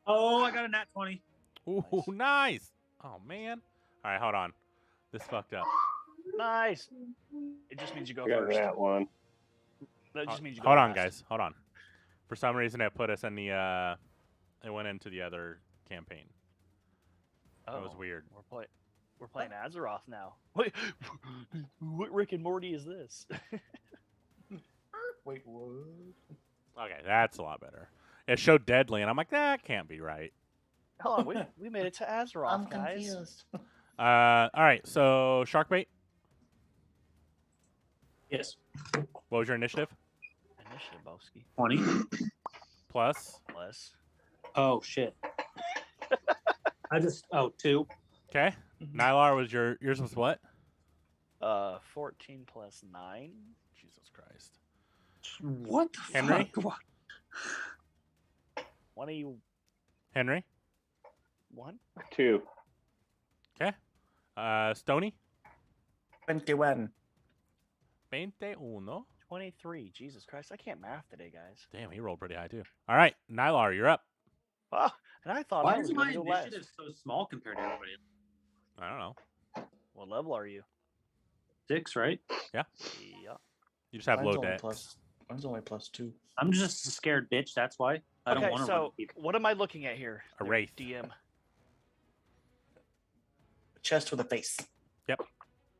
Oh, I got a nat 20. Ooh, nice. Oh, man. All right, hold on. This fucked up. Nice. It just means you go I got first. that one. That just means you go Hold on, last. guys. Hold on. For some reason, it put us in the, it went into the other campaign. That was Oh, weird. We're playing Azeroth now. Wait, what Rick and Morty is this? Wait, what? Okay, that's a lot better. It showed deadly, and I'm like, that can't be right. Hold on, we made it to Azeroth, I'm guys. confused. All right, so Sharkbait, Yes. what was your initiative? Initiative, Bowski. 20. Plus. Plus. Oh, shit. I just, 2. Okay. Nylar, was yours was what? 14 plus 9. Jesus Christ. What the Henry? fuck? 21. Henry? 2. Okay. Stony? 21. 21. 23. Jesus Christ, I can't math today, guys. Damn, he rolled pretty high, too. All right, Nylar, you're up. Oh, and I thought Why I was is going my to go last. initiative so small compared to everybody else? I don't know. What level are you? 6, right? Yeah. You just have Mine's low only dex. mine's only +2. I'm just a scared bitch, that's why. I don't Okay, want to so what am I looking at here? A wraith. DM. A chest with a face.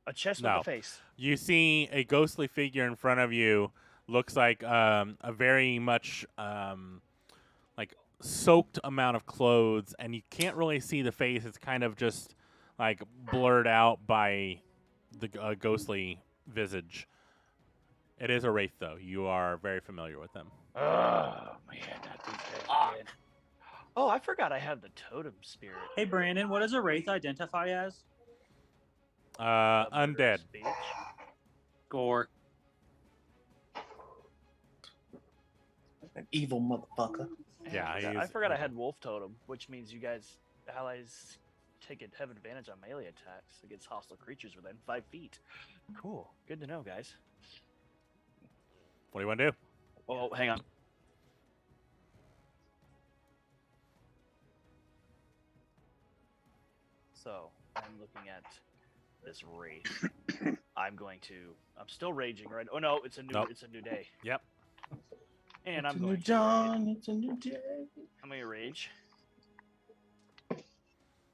A chest No. with a face. You see a ghostly figure in front of you. Looks like a very much like soaked amount of clothes, and you can't really see the face. It's kind of just like blurred out by the ghostly visage. It is a wraith, though. You are very familiar with them. Oh, man. Not these guys again. Oh, I forgot I had the totem spirit. Hey, Brandon, what does a wraith identify as? A murderous Undead. bitch. Gore. An evil motherfucker. Yeah, I he's forgot I evil. had wolf totem, which means you guys allies have advantage on melee attacks against hostile creatures within 5 feet. Cool. Good to know, guys. What do you want to do? Oh, hang on. So I'm looking at this wraith. I'm still raging, right? Oh no, it's a new Nope. it's a new day. Yep. And It's I'm a new going to dawn. It's a new day. I'm gonna rage.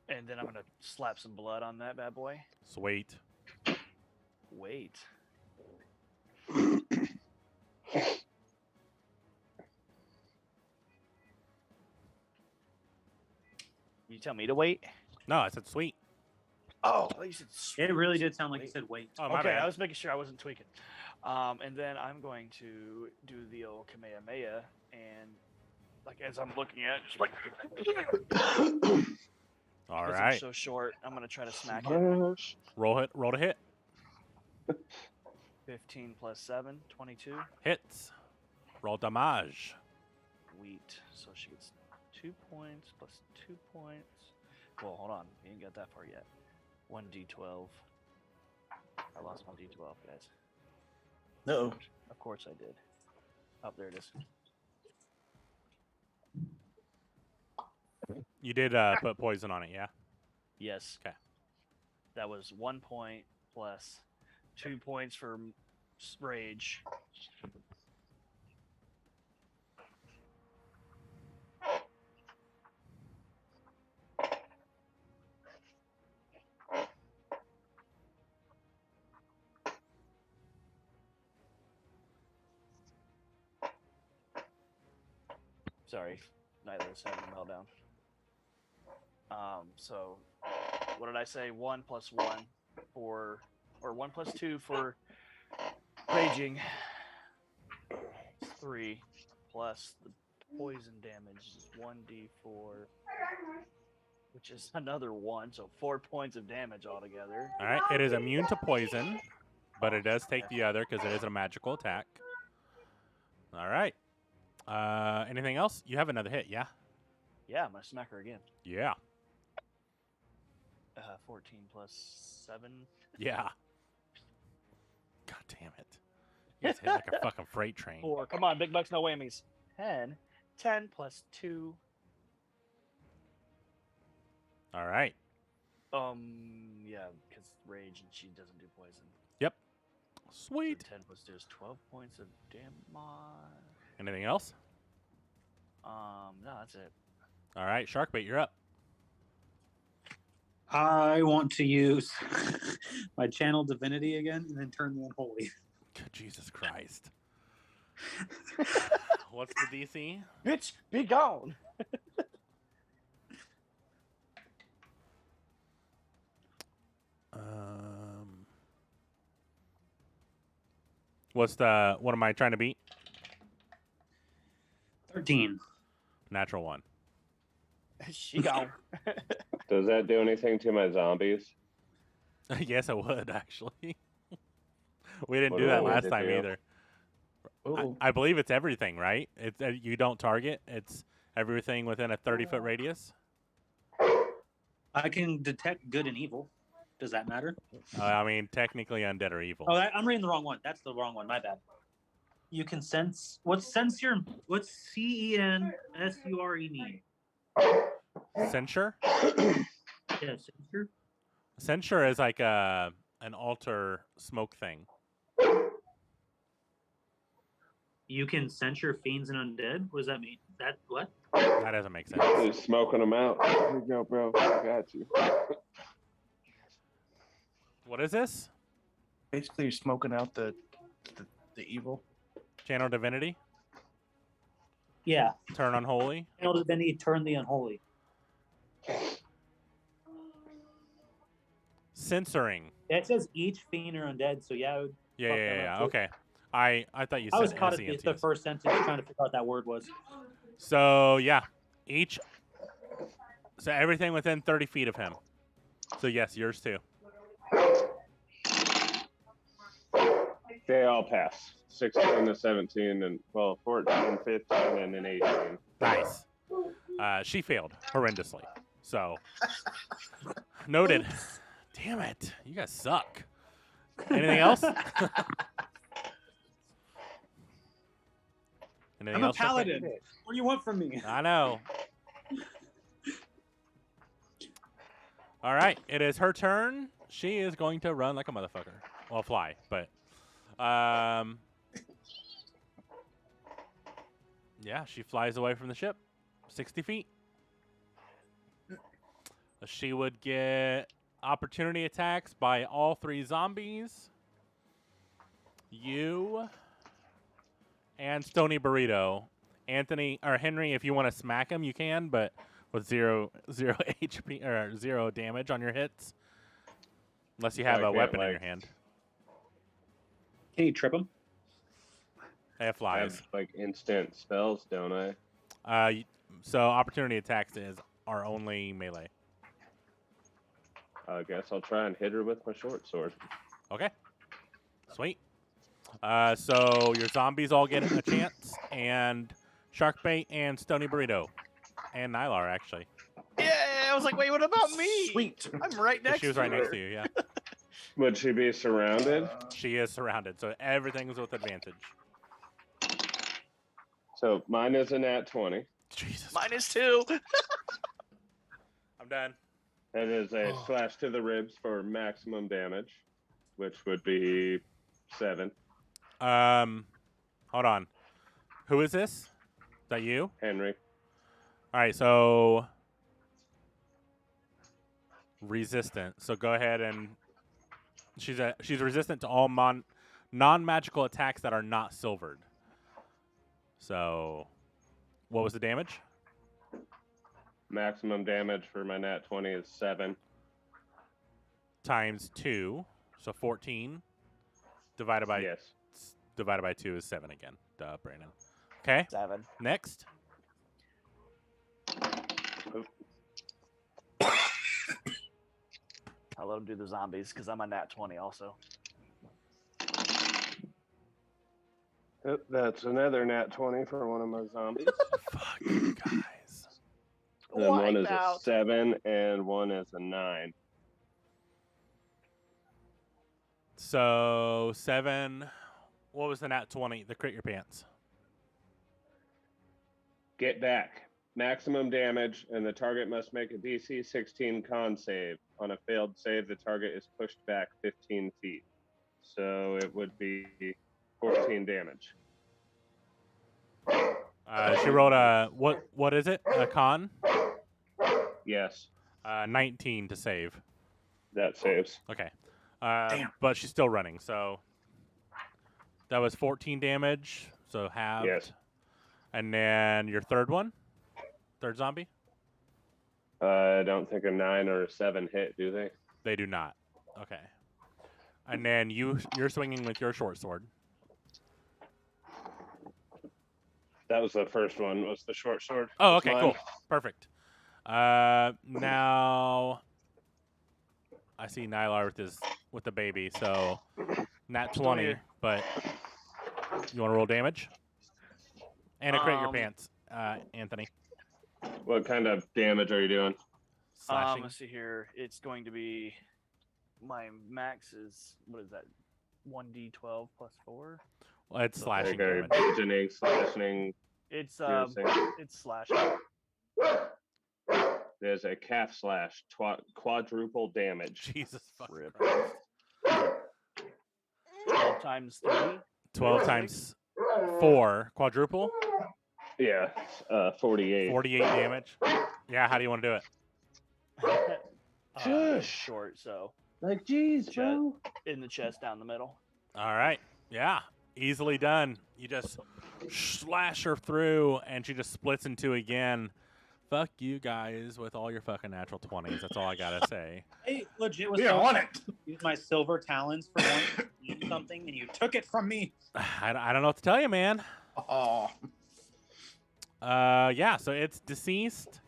And then I'm gonna slap some blood on that bad boy. Sweet. Wait. You tell me to wait? No, I said sweet. Oh, you said It really did sound like you wait. said wait. Oh, my Okay, bad. I was making sure I wasn't tweaking. And then I'm going to do the old Kamehameha, and like as I'm looking at it, just like All because right. I'm so short, I'm gonna try to smack it. Roll to hit. 15 plus 7, 22. Hits. Roll damage. Sweet. So she gets 2 points plus 2 points. Well, hold on. You ain't got that far yet. 1d12. I lost my d12, guys. No. Of course I did. Oh, there it is. You did put poison on it, yeah? Yes. 'Kay. That was 1 point plus 2 points for rage. Sorry, Nyla's having a meltdown. So what did I say? 1 plus 1 for, or 1 plus 2 for raging. 3 plus the poison damage is 1d4, which is another 1, so 4 points of damage altogether. All right. It is immune to poison, but it does take the other because it is a magical attack. All right. Anything else? You have another hit, yeah? Yeah, I'm gonna smack her again. Yeah. 14 plus 7. Yeah. God damn it. You guys hit like a fucking freight train. 4. Come on, big bucks, no whammies. 10. 10 plus 2. All right. Yeah, because rage and she doesn't do poison. Yep. So Sweet. 10 plus 2 is 12 points of damage. Anything else? No, that's it. All right. Sharkbait, you're up. I want to use my channel divinity again and then turn the unholy. Good Jesus Christ. What's the DC? Bitch, be gone. What am I trying to beat? 13. Natural 1. She gone. Does that do anything to my zombies? Yes, it would, actually. We didn't What do do I that need last to time do? either. Oh, I believe it's everything, right? It's you don't target. It's everything within a 30-foot radius. I can detect good and evil. Does that matter? I mean, technically, undead or evil. Oh, I'm reading the wrong one. That's the wrong one. My bad. You can sense. What's censure? What's CENSURE mean? Censure? Yeah, censure. Censure is like an altar smoke thing. You can censure fiends and undead. What does that mean? That what? That doesn't make sense. Just smoking them out. Here you go, bro. I got you. What is this? basically, you're smoking out the evil. Channel divinity? Yeah. Turn unholy? Channel divinity, turn the unholy. Censoring. Yeah, it says each fiend or undead. So yeah, I would Yeah, fuck yeah, them up yeah. too. Okay. I thought you said I was caught at the NCNCs. first sentence trying to figure out what that word was. So yeah, so everything within 30 feet of him. So yes, yours too. They all pass. 16 to 17, and 14, 15, and then 18. Nice. She failed horrendously. So noted. Damn it, you guys suck. Anything else? Anything I'm a else, Sharkbait? paladin. What do you want from me? I know. All right, it is her turn. She is going to run like a motherfucker. Well, fly, but yeah, she flies away from the ship, 60 feet. She would get opportunity attacks by all 3 zombies. You and Stony Burrito. Anthony or Henry, if you want to smack him, you can, but with zero HP or 0 damage on your hits, unless you have I a can't, weapon in like- your hand. Can you trip him? They have I flies. have like instant spells, don't I? So opportunity attacks are only melee. I guess I'll try and hit her with my short sword. Okay. Sweet. So your zombies all get a chance, and Sharkbait and Stony Burrito, and Nylar actually. Yeah, I was like, wait, what about me? Sweet. I'm right next She was to right next her. to you. Yeah, Would she be surrounded? she is surrounded, so everything's with advantage. So mine is a nat 20. Jesus. Mine is 2. I'm done. That is a slash to the ribs for maximum damage, which would be 7. Hold on. Who is this? Is that you? Henry. All right, so resistant. So go ahead and she's resistant to all non-magical attacks that are not silvered. So, what was the damage? Maximum damage for my nat 20 is 7. Times 2, so 14. Divided by Yes. divided by 2 is 7 again. Duh, Brandon. Okay. 7. Next. I'll let him do the zombies because I'm a nat 20 also. Yep, that's another nat 20 for one of my zombies. Fuck you guys. And then one is Wiped a out. 7 and one is a 9. So 7. What was the nat 20? The crit your pants. Get back. Maximum damage, and the target must make a DC 16 con save. On a failed save, the target is pushed back 15 feet. So it would be 14 damage. She rolled a what is it? A con? Yes, 19 to save. that saves. Okay. Damn. But she's still running, so that was 14 damage, so halved. Yes. And then your third one? Third zombie? I don't think a 9 or a 7 hit, do they? They do not. Okay. And then you're swinging with your short sword. That was the first one, was the short sword. Oh, That's okay, mine. cool. Perfect. Now I see Nylar with the baby, so nat Still 20, here. but you want to roll damage? And a crit your Um, pants, Anthony. What kind of damage are you doing? Slashing. Let's see here. It's going to be my max is what is that? 1d12 plus 4. Well, it's slashing Like a damage. bludgeoning, slashing, It's piercing. it's slashing. There's a calf slash, quadruple damage. Jesus fucking Rip. Christ. 12 times 3. 12 times 4, quadruple, Yeah, 48. 48 damage. Yeah, how do you want to do it? Shush. Short, so Like, geez, bro. in the chest, down the middle. All right. Yeah, easily done. You just slash her through, and she just splits in two again. Fuck you guys with all your fucking natural 20s. That's all I gotta say. I legit was We so on it. use my silver talons for once to do something, and you took it from me. I don't know what to tell you, man. Oh, Yeah, so it's deceased.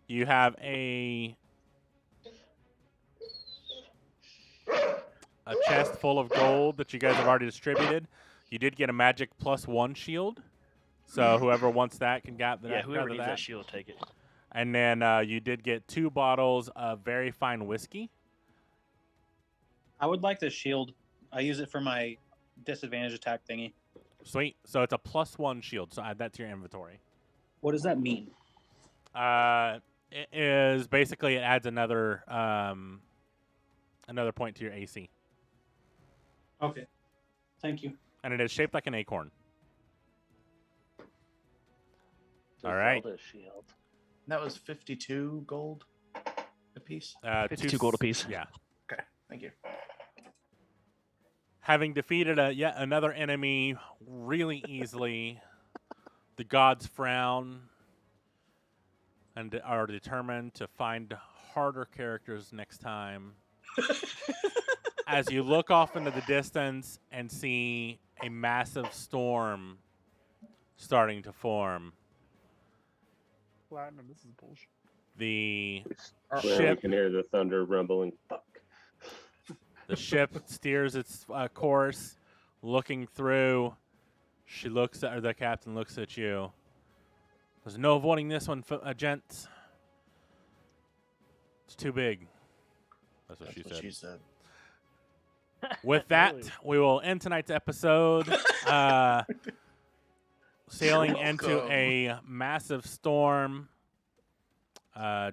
You have a chest full of gold that you guys have already distributed. You did get a magic +1 shield, so whoever wants that can grab Yeah, whoever grab needs that. that shield, take it. And then you did get 2 bottles of very fine whiskey. I would like the shield. I use it for my disadvantage attack thingy. Sweet. So it's a +1 shield. So add that to your inventory. What does that mean? It is basically it adds another point to your AC, Okay. Thank you. and it is shaped like an acorn. All right. Zelda shield. that was 52 gold a piece. 52 gold apiece. Yeah. Okay, thank you. Having defeated yet another enemy really easily, the gods frown and are determined to find harder characters next time. As you look off into the distance and see a massive storm starting to form, Platinum, this is bullshit. the Well, you ship can hear the thunder rumbling. Fuck. The ship steers its course looking through. She looks at, or the captain looks at you. There's no avoiding this one, gents. It's too big. That's what she said. With that, Really? we will end tonight's episode. Sailing into welcome. a massive storm.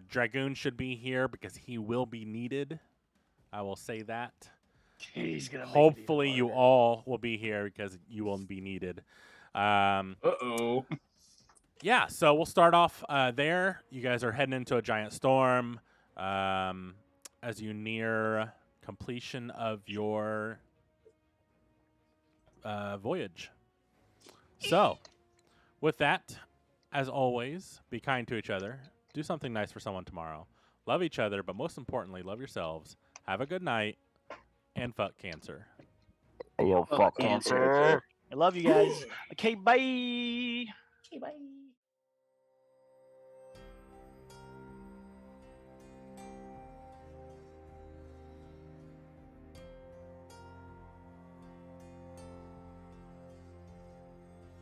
Dragoon should be here because he will be needed. I will say that. He's gonna make it Hopefully, even you harder. all will be here because you will be needed. Uh-oh. Yeah, so we'll start off there. You guys are heading into a giant storm as you near completion of your voyage. So, with that, as always, be kind to each other. Do something nice for someone tomorrow. Love each other, but most importantly, love yourselves. Have a good night, and fuck cancer. Yo, fuck Cancer. cancer. I love you guys. Okay, bye. Okay, bye.